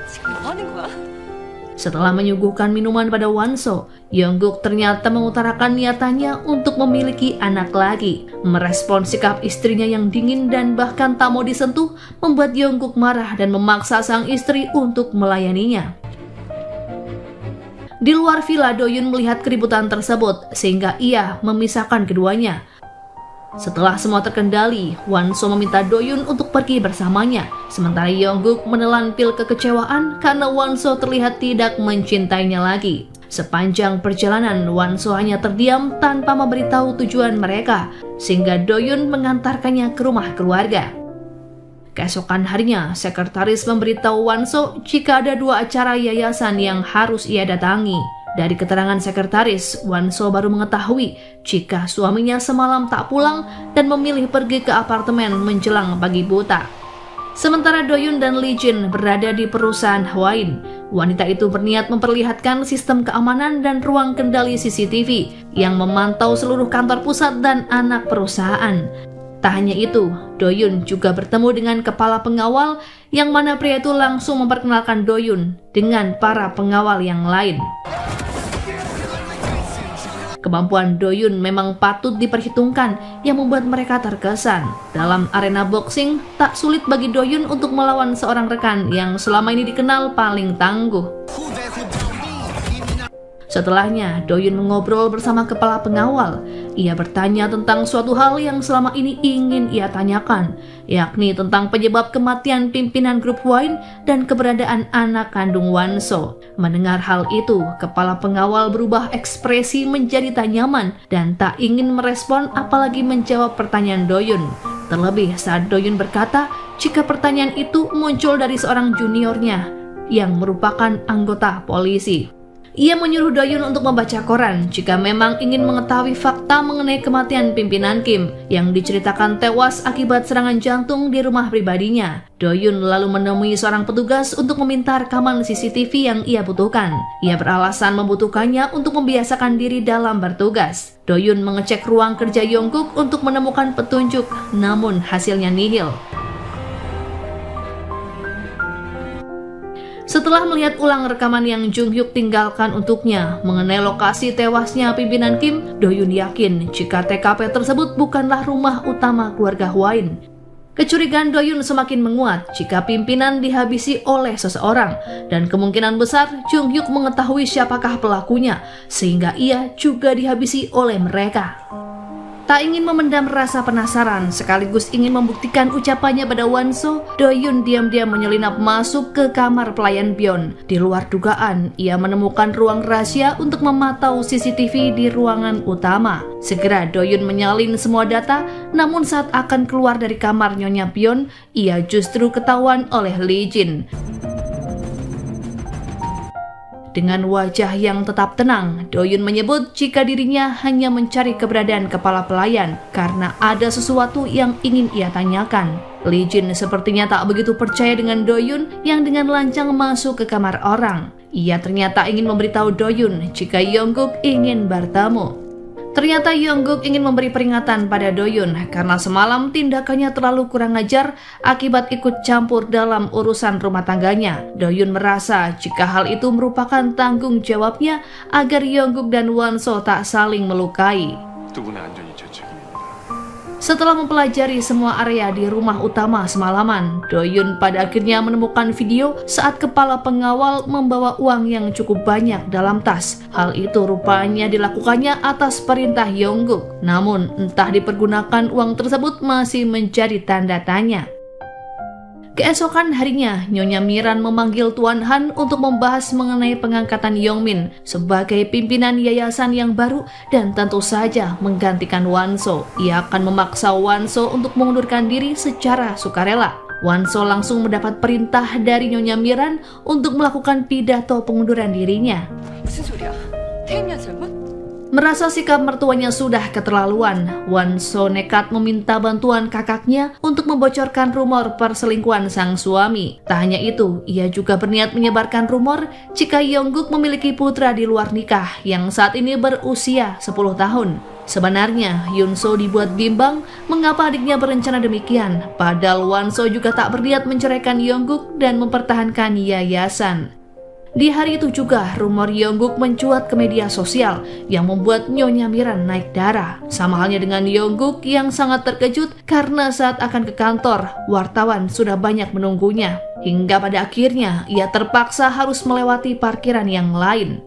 지금 뭐 하는 거야? Setelah menyuguhkan minuman pada Wonso, Yongguk ternyata mengutarakan niatannya untuk memiliki anak lagi. Merespon sikap istrinya yang dingin dan bahkan tak mau disentuh, membuat Yongguk marah dan memaksa sang istri untuk melayaninya. Di luar villa, Doyun melihat keributan tersebut sehingga ia memisahkan keduanya. Setelah semua terkendali, Wonso meminta Doyun untuk pergi bersamanya. Sementara Yongguk menelan pil kekecewaan karena Wonso terlihat tidak mencintainya lagi. Sepanjang perjalanan, Wonso hanya terdiam tanpa memberitahu tujuan mereka, sehingga Doyun mengantarkannya ke rumah keluarga. Keesokan harinya, sekretaris memberitahu Wonso jika ada 2 acara yayasan yang harus ia datangi. Dari keterangan sekretaris, Wonso baru mengetahui jika suaminya semalam tak pulang dan memilih pergi ke apartemen menjelang pagi buta. Sementara Doyun dan Lee Jin berada di perusahaan Hwain, wanita itu berniat memperlihatkan sistem keamanan dan ruang kendali CCTV yang memantau seluruh kantor pusat dan anak perusahaan. Tak hanya itu, Doyun juga bertemu dengan kepala pengawal yang mana pria itu langsung memperkenalkan Doyun dengan para pengawal yang lain. Kemampuan Doyun memang patut diperhitungkan yang membuat mereka terkesan. Dalam arena boxing, tak sulit bagi Doyun untuk melawan seorang rekan yang selama ini dikenal paling tangguh. Setelahnya, Doyun mengobrol bersama kepala pengawal. Ia bertanya tentang suatu hal yang selama ini ingin ia tanyakan, yakni tentang penyebab kematian pimpinan grup Hwain dan keberadaan anak kandung Wonso. Mendengar hal itu, kepala pengawal berubah ekspresi menjadi tak nyaman dan tak ingin merespon apalagi menjawab pertanyaan Doyun. Terlebih saat Doyun berkata jika pertanyaan itu muncul dari seorang juniornya yang merupakan anggota polisi. Ia menyuruh Doyun untuk membaca koran jika memang ingin mengetahui fakta mengenai kematian pimpinan Kim yang diceritakan tewas akibat serangan jantung di rumah pribadinya. Doyun lalu menemui seorang petugas untuk meminta rekaman CCTV yang ia butuhkan. Ia beralasan membutuhkannya untuk membiasakan diri dalam bertugas. Doyun mengecek ruang kerja Yongguk untuk menemukan petunjuk, namun hasilnya nihil. Setelah melihat ulang rekaman yang Jung Hyuk tinggalkan untuknya mengenai lokasi tewasnya pimpinan Kim, Doyun yakin jika TKP tersebut bukanlah rumah utama keluarga Hwain. Kecurigaan Doyun semakin menguat jika pimpinan dihabisi oleh seseorang, dan kemungkinan besar Jung Hyuk mengetahui siapakah pelakunya, sehingga ia juga dihabisi oleh mereka. Tak ingin memendam rasa penasaran, sekaligus ingin membuktikan ucapannya pada Won-so, Doyun diam-diam menyelinap masuk ke kamar pelayan Byon. Di luar dugaan, ia menemukan ruang rahasia untuk memantau CCTV di ruangan utama. Segera Doyun menyalin semua data, namun saat akan keluar dari kamar Nyonya Byon, ia justru ketahuan oleh Lee Jin. Dengan wajah yang tetap tenang, Doyun menyebut jika dirinya hanya mencari keberadaan kepala pelayan karena ada sesuatu yang ingin ia tanyakan. Lee Jin sepertinya tak begitu percaya dengan Doyun yang dengan lancang masuk ke kamar orang. Ia ternyata ingin memberitahu Doyun jika Yongguk ingin bertemu. Ternyata Yongguk ingin memberi peringatan pada Doyun karena semalam tindakannya terlalu kurang ajar akibat ikut campur dalam urusan rumah tangganya. Doyun merasa jika hal itu merupakan tanggung jawabnya agar Yongguk dan Won-so tak saling melukai. Setelah mempelajari semua area di rumah utama semalaman, Doyun pada akhirnya menemukan video saat kepala pengawal membawa uang yang cukup banyak dalam tas. Hal itu rupanya dilakukannya atas perintah Yongguk. Namun, entah dipergunakan uang tersebut masih menjadi tanda tanya. Keesokan harinya, Nyonya Miran memanggil Tuan Han untuk membahas mengenai pengangkatan Yongmin sebagai pimpinan yayasan yang baru dan tentu saja menggantikan Won-so. Ia akan memaksa Won-so untuk mengundurkan diri secara sukarela. Won-so langsung mendapat perintah dari Nyonya Miran untuk melakukan pidato pengunduran dirinya. Merasa sikap mertuanya sudah keterlaluan, Won-so nekat meminta bantuan kakaknya untuk membocorkan rumor perselingkuhan sang suami. Tak hanya itu, ia juga berniat menyebarkan rumor jika Yongguk memiliki putra di luar nikah yang saat ini berusia 10 tahun. Sebenarnya, Yun-so dibuat bimbang mengapa adiknya berencana demikian, padahal Won-so juga tak berniat menceraikan Yongguk dan mempertahankan yayasan. Di hari itu juga, rumor Yongguk mencuat ke media sosial yang membuat Nyonya Miran naik darah. Sama halnya dengan Yongguk yang sangat terkejut karena saat akan ke kantor, wartawan sudah banyak menunggunya. Hingga pada akhirnya, ia terpaksa harus melewati parkiran yang lain.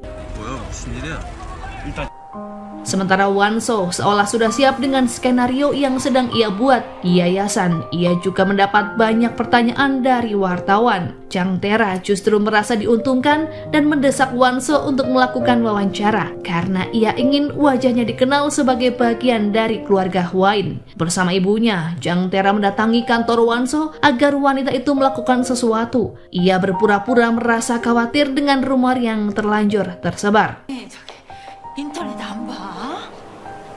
Sementara Won-so seolah sudah siap dengan skenario yang sedang ia buat di yayasan, ia juga mendapat banyak pertanyaan dari wartawan. Chang Tera justru merasa diuntungkan dan mendesak Won-so untuk melakukan wawancara karena ia ingin wajahnya dikenal sebagai bagian dari keluarga Hwain. Bersama ibunya, Chang Tera mendatangi kantor Won-so agar wanita itu melakukan sesuatu. Ia berpura-pura merasa khawatir dengan rumor yang terlanjur tersebar.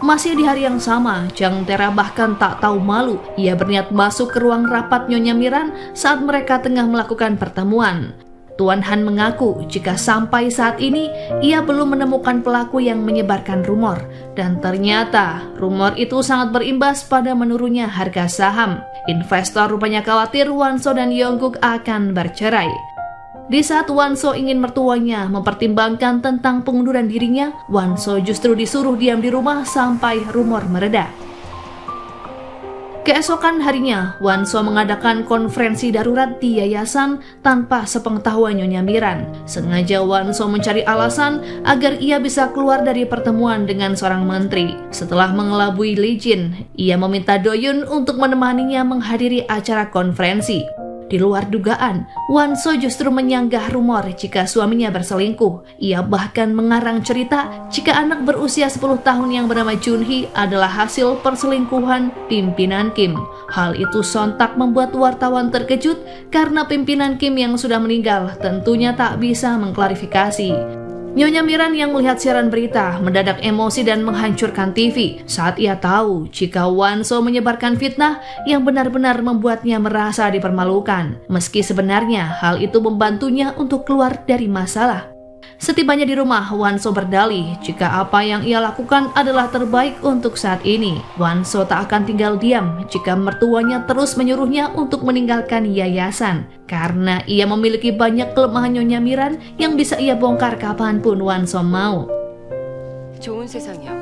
Masih di hari yang sama, Chang Tera bahkan tak tahu malu. Ia berniat masuk ke ruang rapat Nyonya Miran saat mereka tengah melakukan pertemuan. Tuan Han mengaku jika sampai saat ini ia belum menemukan pelaku yang menyebarkan rumor. Dan ternyata rumor itu sangat berimbas pada menurunnya harga saham. Investor rupanya khawatir Won-so dan Yongguk akan bercerai. Di saat Won-so ingin mertuanya mempertimbangkan tentang pengunduran dirinya, Won-so justru disuruh diam di rumah sampai rumor mereda. Keesokan harinya, Won-so mengadakan konferensi darurat di yayasan tanpa sepengetahuan Nyonya Miran. Sengaja Won-so mencari alasan agar ia bisa keluar dari pertemuan dengan seorang menteri. Setelah mengelabui Lee Jin, ia meminta Doyun untuk menemaninya menghadiri acara konferensi. Di luar dugaan, Won-so justru menyanggah rumor jika suaminya berselingkuh. Ia bahkan mengarang cerita jika anak berusia 10 tahun yang bernama Junhee adalah hasil perselingkuhan pimpinan Kim. Hal itu sontak membuat wartawan terkejut karena pimpinan Kim yang sudah meninggal tentunya tak bisa mengklarifikasi. Nyonya Miran yang melihat siaran berita mendadak emosi dan menghancurkan TV saat ia tahu jika Wanso menyebarkan fitnah yang benar-benar membuatnya merasa dipermalukan. Meski sebenarnya hal itu membantunya untuk keluar dari masalah. Setibanya di rumah, Wanso berdalih jika apa yang ia lakukan adalah terbaik untuk saat ini. Wanso tak akan tinggal diam jika mertuanya terus menyuruhnya untuk meninggalkan yayasan, karena ia memiliki banyak kelemahan Nyonya Miran yang bisa ia bongkar kapanpun Wanso mau. 좋은 세상이야.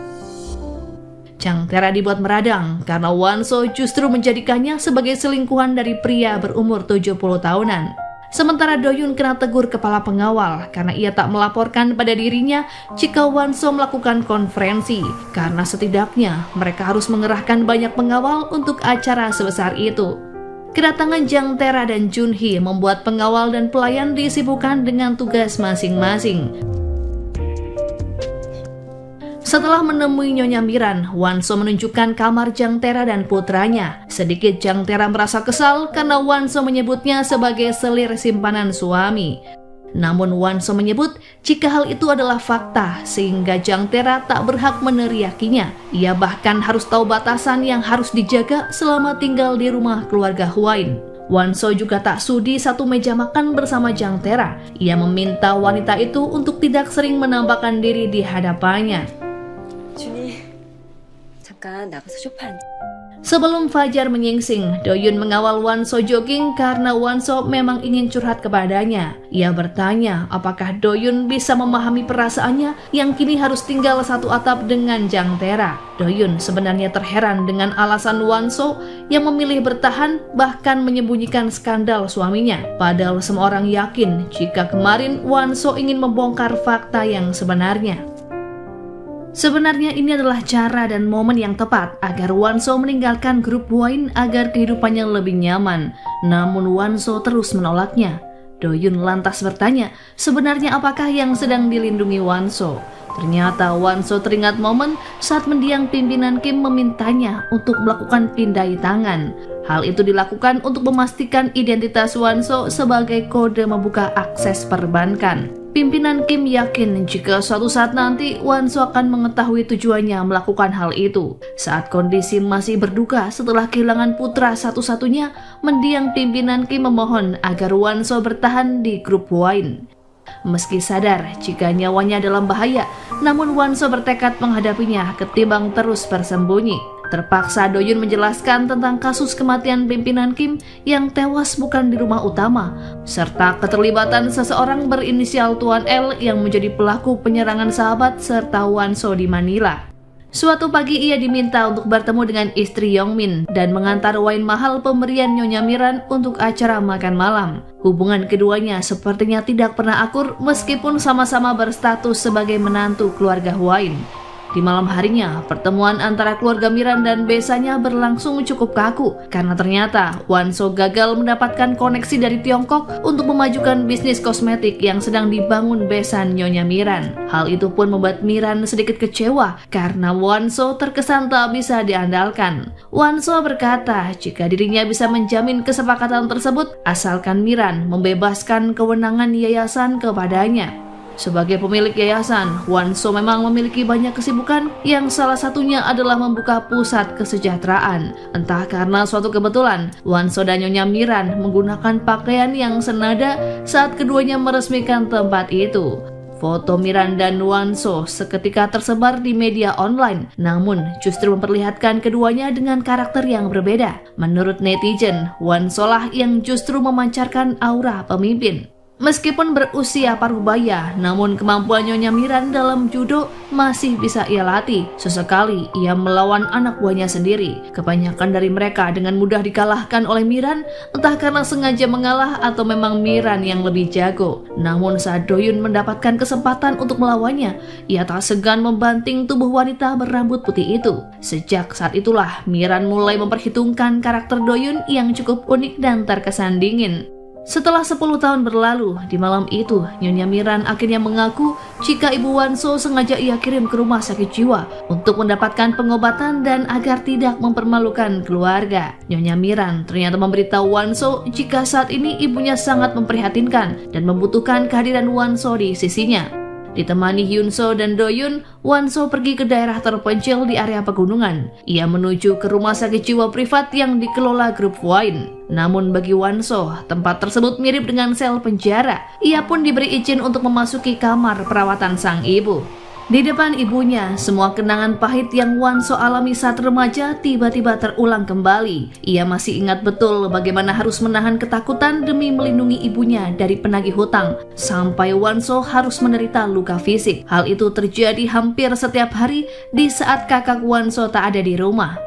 Jang Tera dibuat meradang karena Wanso justru menjadikannya sebagai selingkuhan dari pria berumur 70 tahunan. Sementara Doyun kena tegur kepala pengawal karena ia tak melaporkan pada dirinya jika Wanso melakukan konferensi, karena setidaknya mereka harus mengerahkan banyak pengawal untuk acara sebesar itu. Kedatangan Jang Tera dan Junhee membuat pengawal dan pelayan disibukkan dengan tugas masing-masing. Setelah menemui Nyonya Miran, Wanso menunjukkan kamar Jang Tera dan putranya. Sedikit Jang Tera merasa kesal karena Wanso menyebutnya sebagai selir simpanan suami. Namun Wanso menyebut jika hal itu adalah fakta, sehingga Jang Tera tak berhak meneriakinya. Ia bahkan harus tahu batasan yang harus dijaga selama tinggal di rumah keluarga Hwain. Wanso juga tak sudi satu meja makan bersama Jang Tera. Ia meminta wanita itu untuk tidak sering menampakkan diri di hadapannya. 준이, 잠깐 나가서 쇼파 앉아. Sebelum Fajar menyingsing, Doyun mengawal Wanso jogging karena Wanso memang ingin curhat kepadanya. Ia bertanya apakah Doyun bisa memahami perasaannya yang kini harus tinggal satu atap dengan Jang Tera. Doyun sebenarnya terheran dengan alasan Wanso yang memilih bertahan bahkan menyembunyikan skandal suaminya. Padahal semua orang yakin jika kemarin Wanso ingin membongkar fakta yang sebenarnya. Sebenarnya ini adalah cara dan momen yang tepat agar Wanso meninggalkan grup Hwain agar kehidupannya lebih nyaman. Namun Wanso terus menolaknya. Doyun lantas bertanya, sebenarnya apakah yang sedang dilindungi Wanso? Ternyata Wanso teringat momen saat mendiang pimpinan Kim memintanya untuk melakukan pindai tangan. Hal itu dilakukan untuk memastikan identitas Wanso sebagai kode membuka akses perbankan. Pimpinan Kim yakin jika suatu saat nanti Wanso akan mengetahui tujuannya melakukan hal itu. Saat kondisi masih berduka setelah kehilangan putra satu-satunya, mendiang pimpinan Kim memohon agar Wanso bertahan di grup Hwain. Meski sadar jika nyawanya dalam bahaya, namun Wanso bertekad menghadapinya ketimbang terus bersembunyi. Terpaksa Doyun menjelaskan tentang kasus kematian pimpinan Kim yang tewas bukan di rumah utama, serta keterlibatan seseorang berinisial Tuan L yang menjadi pelaku penyerangan sahabat serta Wanso di Manila. Suatu pagi ia diminta untuk bertemu dengan istri Yongmin dan mengantar wain mahal pemberian Nyonya Miran untuk acara makan malam. Hubungan keduanya sepertinya tidak pernah akur meskipun sama-sama berstatus sebagai menantu keluarga Hwain. Di malam harinya, pertemuan antara keluarga Miran dan besanya berlangsung cukup kaku karena ternyata Wanso gagal mendapatkan koneksi dari Tiongkok untuk memajukan bisnis kosmetik yang sedang dibangun besan Nyonya Miran. Hal itu pun membuat Miran sedikit kecewa karena Wanso terkesan tak bisa diandalkan. Wanso berkata jika dirinya bisa menjamin kesepakatan tersebut asalkan Miran membebaskan kewenangan yayasan kepadanya. Sebagai pemilik yayasan, Wanso memang memiliki banyak kesibukan yang salah satunya adalah membuka pusat kesejahteraan. Entah karena suatu kebetulan, Wanso dan Nyonya Miran menggunakan pakaian yang senada saat keduanya meresmikan tempat itu. Foto Miran dan Wanso seketika tersebar di media online, namun justru memperlihatkan keduanya dengan karakter yang berbeda. Menurut netizen, Wanso lah yang justru memancarkan aura pemimpin. Meskipun berusia paruh baya, namun kemampuan Nyonya Miran dalam judo masih bisa ia latih. Sesekali ia melawan anak buahnya sendiri. Kebanyakan dari mereka dengan mudah dikalahkan oleh Miran, entah karena sengaja mengalah atau memang Miran yang lebih jago. Namun saat Doyun mendapatkan kesempatan untuk melawannya, ia tak segan membanting tubuh wanita berambut putih itu. Sejak saat itulah Miran mulai memperhitungkan karakter Doyun yang cukup unik dan terkesan dingin. Setelah 10 tahun berlalu, di malam itu, Nyonya Miran akhirnya mengaku jika Ibu Wanso sengaja ia kirim ke rumah sakit jiwa untuk mendapatkan pengobatan dan agar tidak mempermalukan keluarga. Nyonya Miran ternyata memberitahu Wanso jika saat ini ibunya sangat memprihatinkan dan membutuhkan kehadiran Wanso di sisinya. Ditemani Hyunso dan Doyun, Wonso pergi ke daerah terpencil di area pegunungan. Ia menuju ke rumah sakit jiwa privat yang dikelola grup Wine. Namun bagi Wonso, tempat tersebut mirip dengan sel penjara. Ia pun diberi izin untuk memasuki kamar perawatan sang ibu. Di depan ibunya, semua kenangan pahit yang Wonso alami saat remaja tiba-tiba terulang kembali. Ia masih ingat betul bagaimana harus menahan ketakutan demi melindungi ibunya dari penagih hutang, sampai Wonso harus menderita luka fisik. Hal itu terjadi hampir setiap hari di saat kakak Wonso tak ada di rumah.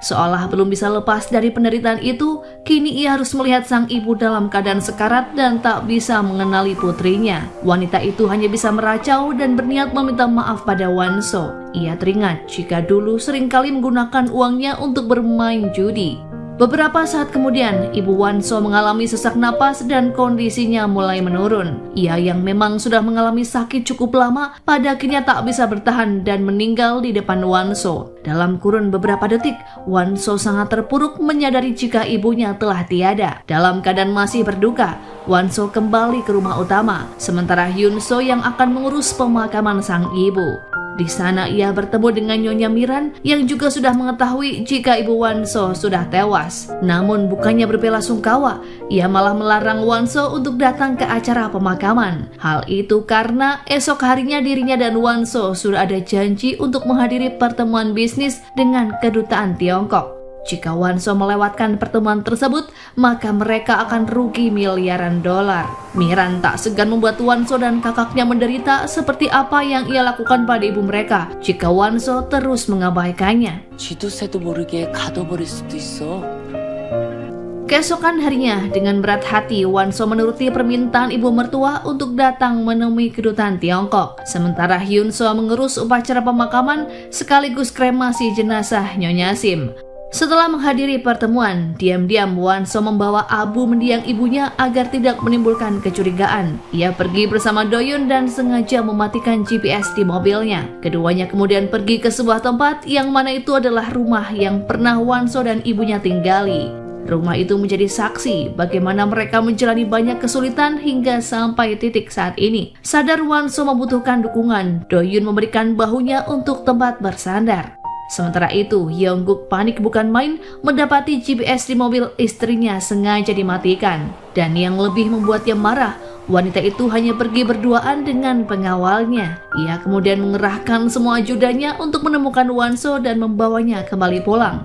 Seolah belum bisa lepas dari penderitaan itu, kini ia harus melihat sang ibu dalam keadaan sekarat dan tak bisa mengenali putrinya. Wanita itu hanya bisa meracau dan berniat meminta maaf pada Wonso. Ia teringat jika dulu seringkali menggunakan uangnya untuk bermain judi. Beberapa saat kemudian, ibu Wonso mengalami sesak napas dan kondisinya mulai menurun. Ia yang memang sudah mengalami sakit cukup lama, pada akhirnya tak bisa bertahan dan meninggal di depan Wonso. Dalam kurun beberapa detik, Wonso sangat terpuruk menyadari jika ibunya telah tiada. Dalam keadaan masih berduka, Wonso kembali ke rumah utama, sementara Hyunso yang akan mengurus pemakaman sang ibu. Di sana ia bertemu dengan Nyonya Miran yang juga sudah mengetahui jika ibu Wonso sudah tewas. Namun bukannya berbelasungkawa, ia malah melarang Wonso untuk datang ke acara pemakaman. Hal itu karena esok harinya dirinya dan Wonso sudah ada janji untuk menghadiri pertemuan bisnis dengan kedutaan Tiongkok. Jika Wonso melewatkan pertemuan tersebut, maka mereka akan rugi miliaran dolar. Miran tak segan membuat Wonso dan kakaknya menderita seperti apa yang ia lakukan pada ibu mereka jika Wonso terus mengabaikannya. Keesokan harinya, dengan berat hati, Wonso menuruti permintaan ibu mertua untuk datang menemui kedutaan Tiongkok. Sementara Hyunso mengurus upacara pemakaman sekaligus kremasi jenazah Nyonya Sim. Setelah menghadiri pertemuan, diam-diam Wonso membawa abu mendiang ibunya agar tidak menimbulkan kecurigaan. Ia pergi bersama Doyun dan sengaja mematikan GPS di mobilnya. Keduanya kemudian pergi ke sebuah tempat yang mana itu adalah rumah yang pernah Wonso dan ibunya tinggali. Rumah itu menjadi saksi bagaimana mereka menjalani banyak kesulitan hingga sampai titik saat ini. Sadar Wonso membutuhkan dukungan, Doyun memberikan bahunya untuk tempat bersandar. Sementara itu, Yongguk panik bukan main mendapati GPS di mobil istrinya sengaja dimatikan. Dan yang lebih membuatnya marah, wanita itu hanya pergi berduaan dengan pengawalnya. Ia kemudian mengerahkan semua ajudannya untuk menemukan Wonso dan membawanya kembali pulang.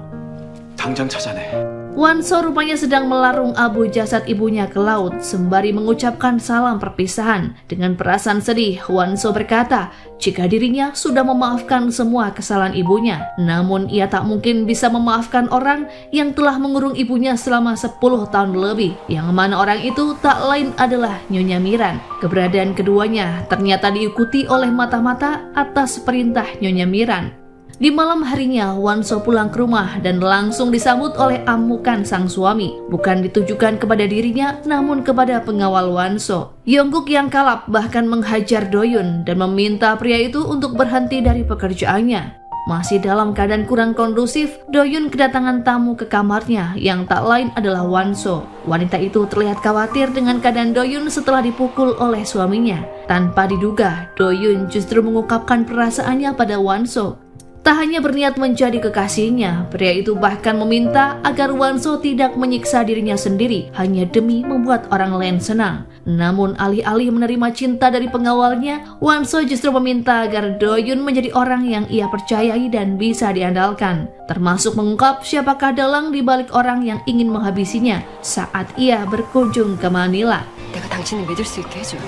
당장 찾아내. Wonso rupanya sedang melarung abu jasad ibunya ke laut sembari mengucapkan salam perpisahan. Dengan perasaan sedih, Wonso berkata jika dirinya sudah memaafkan semua kesalahan ibunya. Namun ia tak mungkin bisa memaafkan orang yang telah mengurung ibunya selama 10 tahun lebih, yang mana orang itu tak lain adalah Nyonya Miran. Keberadaan keduanya ternyata diikuti oleh mata-mata atas perintah Nyonya Miran. Di malam harinya, Wonso pulang ke rumah dan langsung disambut oleh amukan sang suami. Bukan ditujukan kepada dirinya, namun kepada pengawal Wonso. Yongguk yang kalap bahkan menghajar Doyun dan meminta pria itu untuk berhenti dari pekerjaannya. Masih dalam keadaan kurang kondusif, Doyun kedatangan tamu ke kamarnya yang tak lain adalah Wonso. Wanita itu terlihat khawatir dengan keadaan Doyun setelah dipukul oleh suaminya. Tanpa diduga, Doyun justru mengungkapkan perasaannya pada Wonso. Tak hanya berniat menjadi kekasihnya, pria itu bahkan meminta agar Wonso tidak menyiksa dirinya sendiri hanya demi membuat orang lain senang. Namun alih-alih menerima cinta dari pengawalnya, Wonso justru meminta agar Doyun menjadi orang yang ia percayai dan bisa diandalkan, termasuk mengungkap siapakah dalang di balik orang yang ingin menghabisinya saat ia berkunjung ke Manila. 내가 당신을 믿을 수 있게 해줘.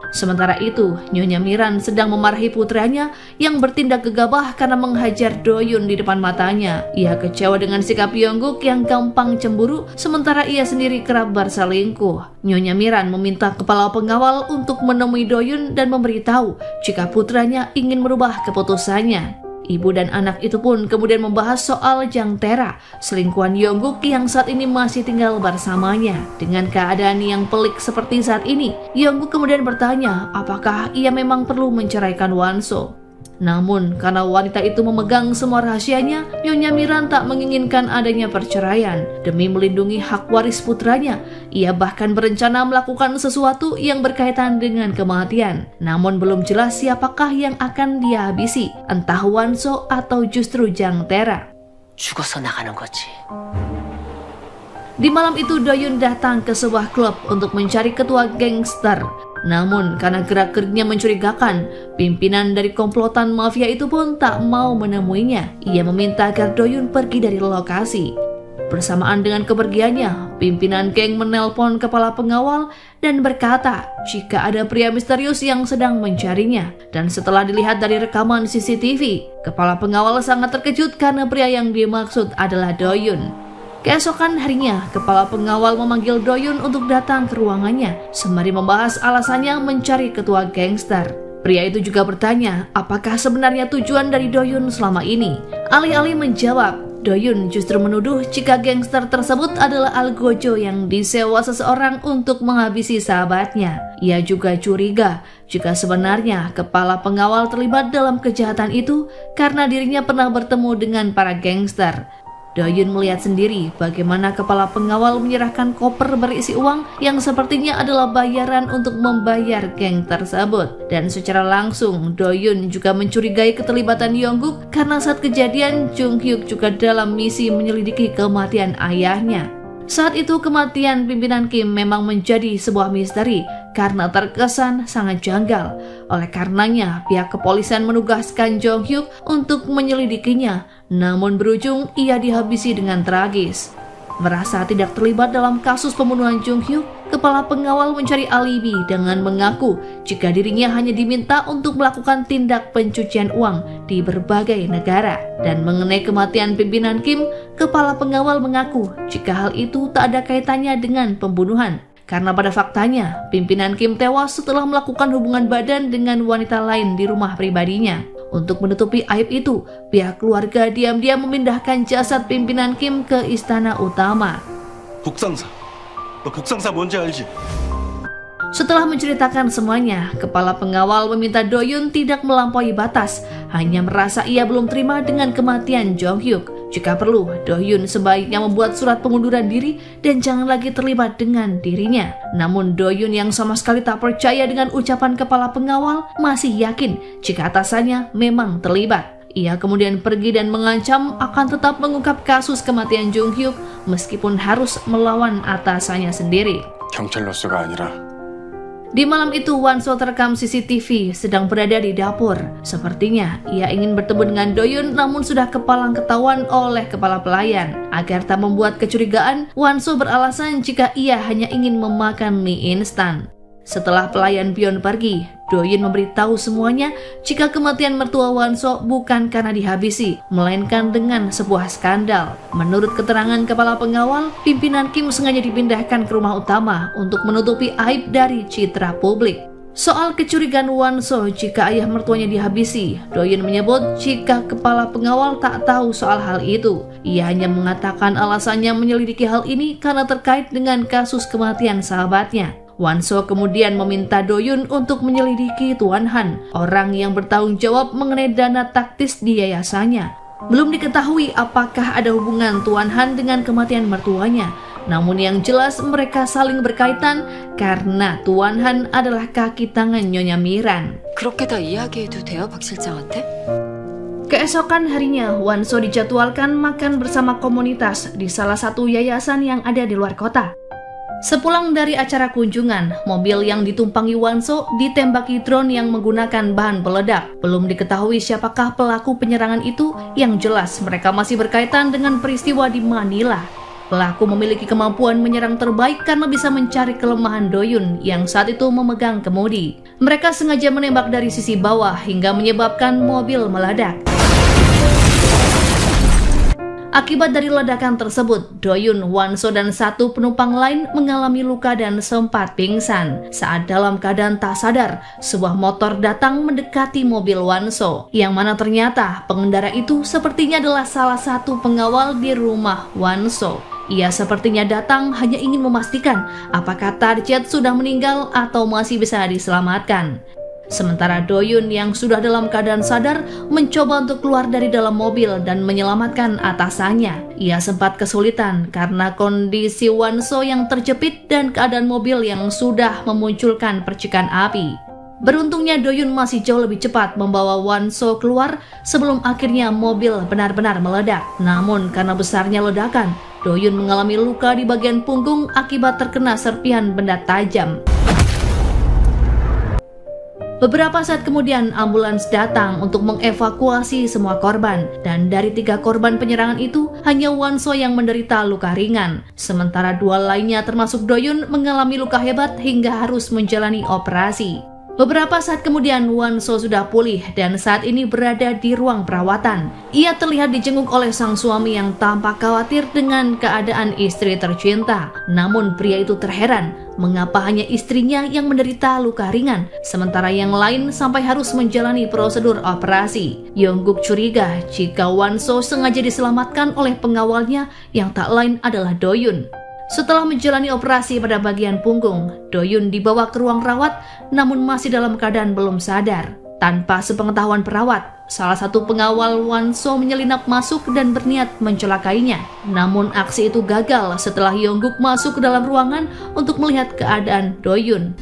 Sementara itu, Nyonya Miran sedang memarahi putranya yang bertindak gegabah karena menghajar Doyun di depan matanya. Ia kecewa dengan sikap Yongguk yang gampang cemburu, sementara ia sendiri kerap berselingkuh. Nyonya Miran meminta kepala pengawal untuk menemui Doyun dan memberitahu jika putranya ingin merubah keputusannya. Ibu dan anak itu pun kemudian membahas soal Jang Tera, selingkuhan Yongguk yang saat ini masih tinggal bersamanya. Dengan keadaan yang pelik seperti saat ini, Yongguk kemudian bertanya apakah ia memang perlu menceraikan Wonso. Namun karena wanita itu memegang semua rahasianya, Nyonya Miran tak menginginkan adanya perceraian. Demi melindungi hak waris putranya, ia bahkan berencana melakukan sesuatu yang berkaitan dengan kematian. Namun belum jelas siapakah yang akan dia habisi, entah Wanso atau justru Jang Tera. 죽어서 나가는 거지. Di malam itu Doyun datang ke sebuah klub untuk mencari ketua gangster. Namun karena gerak-geriknya mencurigakan, pimpinan dari komplotan mafia itu pun tak mau menemuinya. Ia meminta agar Doyun pergi dari lokasi. Bersamaan dengan kepergiannya, pimpinan geng menelpon kepala pengawal dan berkata jika ada pria misterius yang sedang mencarinya. Dan setelah dilihat dari rekaman CCTV, kepala pengawal sangat terkejut karena pria yang dimaksud adalah Doyun. Keesokan harinya, kepala pengawal memanggil Doyun untuk datang ke ruangannya sembari membahas alasannya mencari ketua gangster. Pria itu juga bertanya apakah sebenarnya tujuan dari Doyun selama ini. Alih-alih menjawab, Doyun justru menuduh jika gangster tersebut adalah Algojo yang disewa seseorang untuk menghabisi sahabatnya. Ia juga curiga jika sebenarnya kepala pengawal terlibat dalam kejahatan itu karena dirinya pernah bertemu dengan para gangster. Doyun melihat sendiri bagaimana kepala pengawal menyerahkan koper berisi uang yang sepertinya adalah bayaran untuk membayar geng tersebut. Dan secara langsung Doyun juga mencurigai keterlibatan Yongguk karena saat kejadian Jung Hyuk juga dalam misi menyelidiki kematian ayahnya. Saat itu kematian pimpinan Kim memang menjadi sebuah misteri karena terkesan sangat janggal. Oleh karenanya pihak kepolisian menugaskan Jong Hyuk untuk menyelidikinya, namun berujung ia dihabisi dengan tragis. Merasa tidak terlibat dalam kasus pembunuhan Jung Hyuk, kepala pengawal mencari alibi dengan mengaku jika dirinya hanya diminta untuk melakukan tindak pencucian uang di berbagai negara. Dan mengenai kematian pimpinan Kim, kepala pengawal mengaku jika hal itu tak ada kaitannya dengan pembunuhan. Karena pada faktanya, pimpinan Kim tewas setelah melakukan hubungan badan dengan wanita lain di rumah pribadinya. Untuk menutupi aib itu, pihak keluarga diam-diam memindahkan jasad pimpinan Kim ke istana utama. 국상사, 너 국상사 뭔지 알지? Setelah menceritakan semuanya, kepala pengawal meminta Doyun tidak melampaui batas, hanya merasa ia belum terima dengan kematian Jong Hyuk. Jika perlu, Doyun sebaiknya membuat surat pengunduran diri dan jangan lagi terlibat dengan dirinya. Namun Doyun yang sama sekali tak percaya dengan ucapan kepala pengawal masih yakin jika atasannya memang terlibat. Ia kemudian pergi dan mengancam akan tetap mengungkap kasus kematian Jung Hyuk meskipun harus melawan atasannya sendiri. 경찰로서가 아니라 Di malam itu Wanso terekam CCTV sedang berada di dapur. Sepertinya ia ingin bertemu dengan Doyun namun sudah kepalang ketahuan oleh kepala pelayan. Agar tak membuat kecurigaan, Wanso beralasan jika ia hanya ingin memakan mie instan. Setelah pelayan pion pergi, Doyun memberitahu semuanya jika kematian mertua Wanso bukan karena dihabisi, melainkan dengan sebuah skandal. Menurut keterangan kepala pengawal, pimpinan Kim sengaja dipindahkan ke rumah utama untuk menutupi aib dari citra publik. Soal kecurigaan Wanso jika ayah mertuanya dihabisi, Doyun menyebut jika kepala pengawal tak tahu soal hal itu. Ia hanya mengatakan alasannya menyelidiki hal ini karena terkait dengan kasus kematian sahabatnya. Wanso kemudian meminta Doyun untuk menyelidiki Tuan Han, orang yang bertanggung jawab mengenai dana taktis di yayasannya. Belum diketahui apakah ada hubungan Tuan Han dengan kematian mertuanya. Namun yang jelas mereka saling berkaitan karena Tuan Han adalah kaki tangan Nyonya Miran. 그렇게 다 이야기해도 돼요, 박 실장한테? Keesokan harinya, Wanso dijadwalkan makan bersama komunitas di salah satu yayasan yang ada di luar kota. Sepulang dari acara kunjungan, mobil yang ditumpangi Wanso ditembaki drone yang menggunakan bahan peledak. Belum diketahui siapakah pelaku penyerangan itu, yang jelas mereka masih berkaitan dengan peristiwa di Manila. Pelaku memiliki kemampuan menyerang terbaik karena bisa mencari kelemahan Doyun yang saat itu memegang kemudi. Mereka sengaja menembak dari sisi bawah hingga menyebabkan mobil meledak. Akibat dari ledakan tersebut, Doyun, Wanso, dan satu penumpang lain mengalami luka dan sempat pingsan. Saat dalam keadaan tak sadar, sebuah motor datang mendekati mobil Wanso, yang mana ternyata pengendara itu sepertinya adalah salah satu pengawal di rumah Wanso. Ia sepertinya datang hanya ingin memastikan apakah target sudah meninggal atau masih bisa diselamatkan. Sementara Doyun yang sudah dalam keadaan sadar mencoba untuk keluar dari dalam mobil dan menyelamatkan atasannya. Ia sempat kesulitan karena kondisi Won-so yang terjepit dan keadaan mobil yang sudah memunculkan percikan api. Beruntungnya Doyun masih jauh lebih cepat membawa Won-so keluar sebelum akhirnya mobil benar-benar meledak. Namun karena besarnya ledakan, Doyun mengalami luka di bagian punggung akibat terkena serpihan benda tajam. Beberapa saat kemudian ambulans datang untuk mengevakuasi semua korban, dan dari 3 korban penyerangan itu hanya Won-so yang menderita luka ringan, sementara 2 lainnya termasuk Doyun mengalami luka hebat hingga harus menjalani operasi. Beberapa saat kemudian Won-so sudah pulih dan saat ini berada di ruang perawatan. Ia terlihat dijenguk oleh sang suami yang tampak khawatir dengan keadaan istri tercinta. Namun pria itu terheran mengapa hanya istrinya yang menderita luka ringan, sementara yang lain sampai harus menjalani prosedur operasi. Yongguk curiga jika Won-so sengaja diselamatkan oleh pengawalnya yang tak lain adalah Doyun. Setelah menjalani operasi pada bagian punggung, Doyun dibawa ke ruang rawat namun masih dalam keadaan belum sadar. Tanpa sepengetahuan perawat, salah satu pengawal Won-so menyelinap masuk dan berniat mencelakainya. Namun aksi itu gagal setelah Yongguk masuk ke dalam ruangan untuk melihat keadaan Doyun.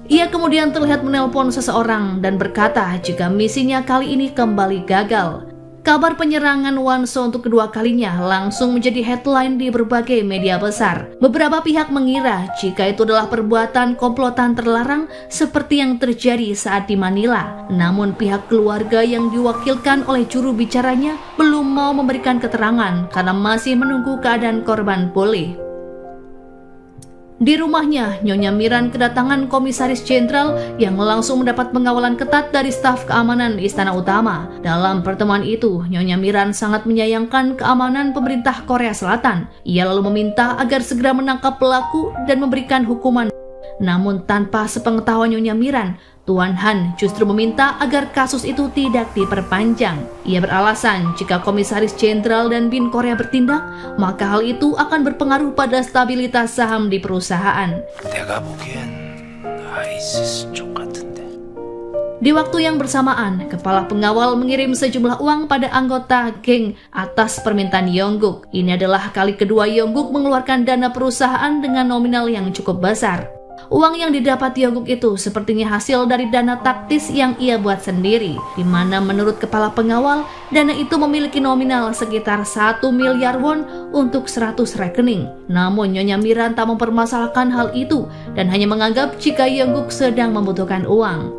Ia kemudian terlihat menelpon seseorang dan berkata jika misinya kali ini kembali gagal. Kabar penyerangan Won-so untuk kedua kalinya langsung menjadi headline di berbagai media besar. Beberapa pihak mengira jika itu adalah perbuatan komplotan terlarang seperti yang terjadi saat di Manila. Namun pihak keluarga yang diwakilkan oleh juru bicaranya belum mau memberikan keterangan karena masih menunggu keadaan korban pulih. Di rumahnya, Nyonya Miran kedatangan komisaris jenderal yang langsung mendapat pengawalan ketat dari staf keamanan Istana Utama. Dalam pertemuan itu, Nyonya Miran sangat menyayangkan keamanan pemerintah Korea Selatan. Ia lalu meminta agar segera menangkap pelaku dan memberikan hukuman. Namun tanpa sepengetahuan Nyonya Miran, Tuan Han justru meminta agar kasus itu tidak diperpanjang. Ia beralasan jika komisaris jenderal dan BIN Korea bertindak, maka hal itu akan berpengaruh pada stabilitas saham di perusahaan. Di waktu yang bersamaan, kepala pengawal mengirim sejumlah uang pada anggota geng atas permintaan Yongguk. Ini adalah kali kedua Yongguk mengeluarkan dana perusahaan dengan nominal yang cukup besar. Uang yang didapat Yongguk itu sepertinya hasil dari dana taktis yang ia buat sendiri, di mana menurut kepala pengawal, dana itu memiliki nominal sekitar 1 miliar won untuk 100 rekening. Namun Nyonya Miran tak mempermasalahkan hal itu dan hanya menganggap jika Yongguk sedang membutuhkan uang.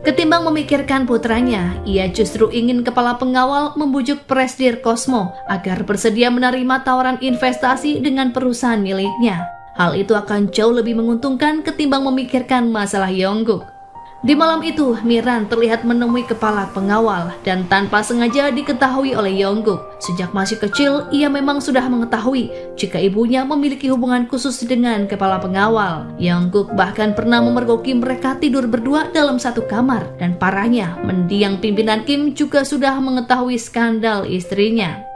Ketimbang memikirkan putranya, ia justru ingin kepala pengawal membujuk Presidir Cosmo agar bersedia menerima tawaran investasi dengan perusahaan miliknya. Hal itu akan jauh lebih menguntungkan ketimbang memikirkan masalah Yongguk. Di malam itu, Miran terlihat menemui kepala pengawal dan tanpa sengaja diketahui oleh Yongguk. Sejak masih kecil, ia memang sudah mengetahui jika ibunya memiliki hubungan khusus dengan kepala pengawal. Yongguk bahkan pernah memergoki mereka tidur berdua dalam satu kamar. Dan parahnya, mendiang pimpinan Kim juga sudah mengetahui skandal istrinya.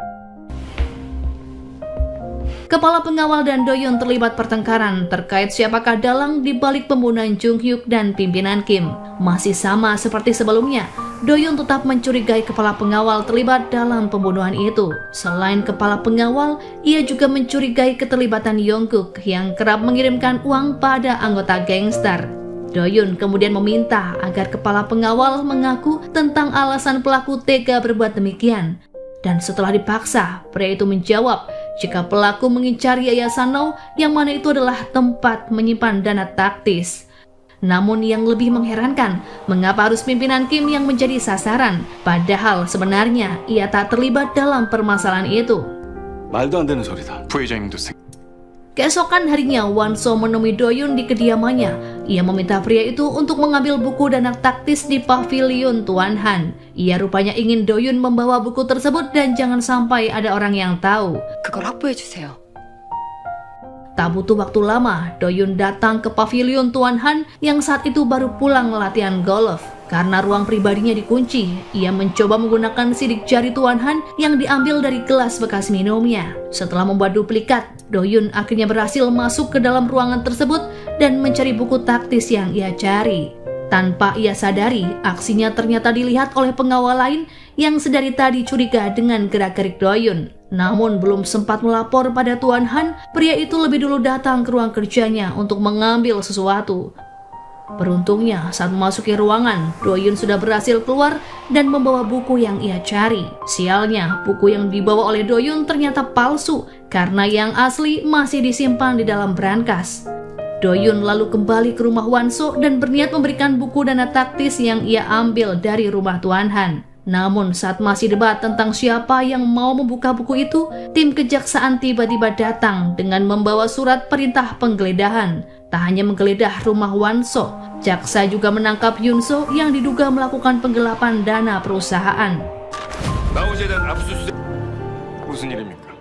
Kepala pengawal dan Doyun terlibat pertengkaran terkait siapakah dalang di balik pembunuhan Jung Hyuk dan pimpinan Kim. Masih sama seperti sebelumnya, Doyun tetap mencurigai kepala pengawal terlibat dalam pembunuhan itu. Selain kepala pengawal, ia juga mencurigai keterlibatan Yongguk yang kerap mengirimkan uang pada anggota gangster. Doyun kemudian meminta agar kepala pengawal mengaku tentang alasan pelaku tega berbuat demikian. Dan setelah dipaksa, pria itu menjawab jika pelaku mengincar Yayasan No yang mana itu adalah tempat menyimpan dana taktis. Namun yang lebih mengherankan, mengapa harus pimpinan Kim yang menjadi sasaran, padahal sebenarnya ia tak terlibat dalam permasalahan itu. 말도 안 되는 소리다. 부회장님도 Keesokan harinya, Won-so menemui Doyun di kediamannya. Ia meminta pria itu untuk mengambil buku dana taktis di pavilion Tuan Han. Ia rupanya ingin Doyun membawa buku tersebut dan jangan sampai ada orang yang tahu. 그걸 확보해 주세요. Tak butuh waktu lama, Doyun datang ke pavilion Tuan Han yang saat itu baru pulang latihan golf. Karena ruang pribadinya dikunci, ia mencoba menggunakan sidik jari Tuan Han yang diambil dari gelas bekas minumnya. Setelah membuat duplikat, Do-yun akhirnya berhasil masuk ke dalam ruangan tersebut dan mencari buku taktis yang ia cari. Tanpa ia sadari, aksinya ternyata dilihat oleh pengawal lain yang sedari tadi curiga dengan gerak-gerik Do-yun. Namun belum sempat melapor pada Tuan Han, pria itu lebih dulu datang ke ruang kerjanya untuk mengambil sesuatu. Beruntungnya, saat memasuki ruangan, Do-yun sudah berhasil keluar dan membawa buku yang ia cari. Sialnya, buku yang dibawa oleh Do-yun ternyata palsu, karena yang asli masih disimpan di dalam brankas. Do-yun lalu kembali ke rumah Wan-so dan berniat memberikan buku dana taktis yang ia ambil dari rumah Tuan Han. Namun saat masih debat tentang siapa yang mau membuka buku itu, tim kejaksaan tiba-tiba datang dengan membawa surat perintah penggeledahan. Tak hanya menggeledah rumah Wan-so, jaksa juga menangkap Yun-so yang diduga melakukan penggelapan dana perusahaan. 나오재단 압수수색 무슨 일입니까?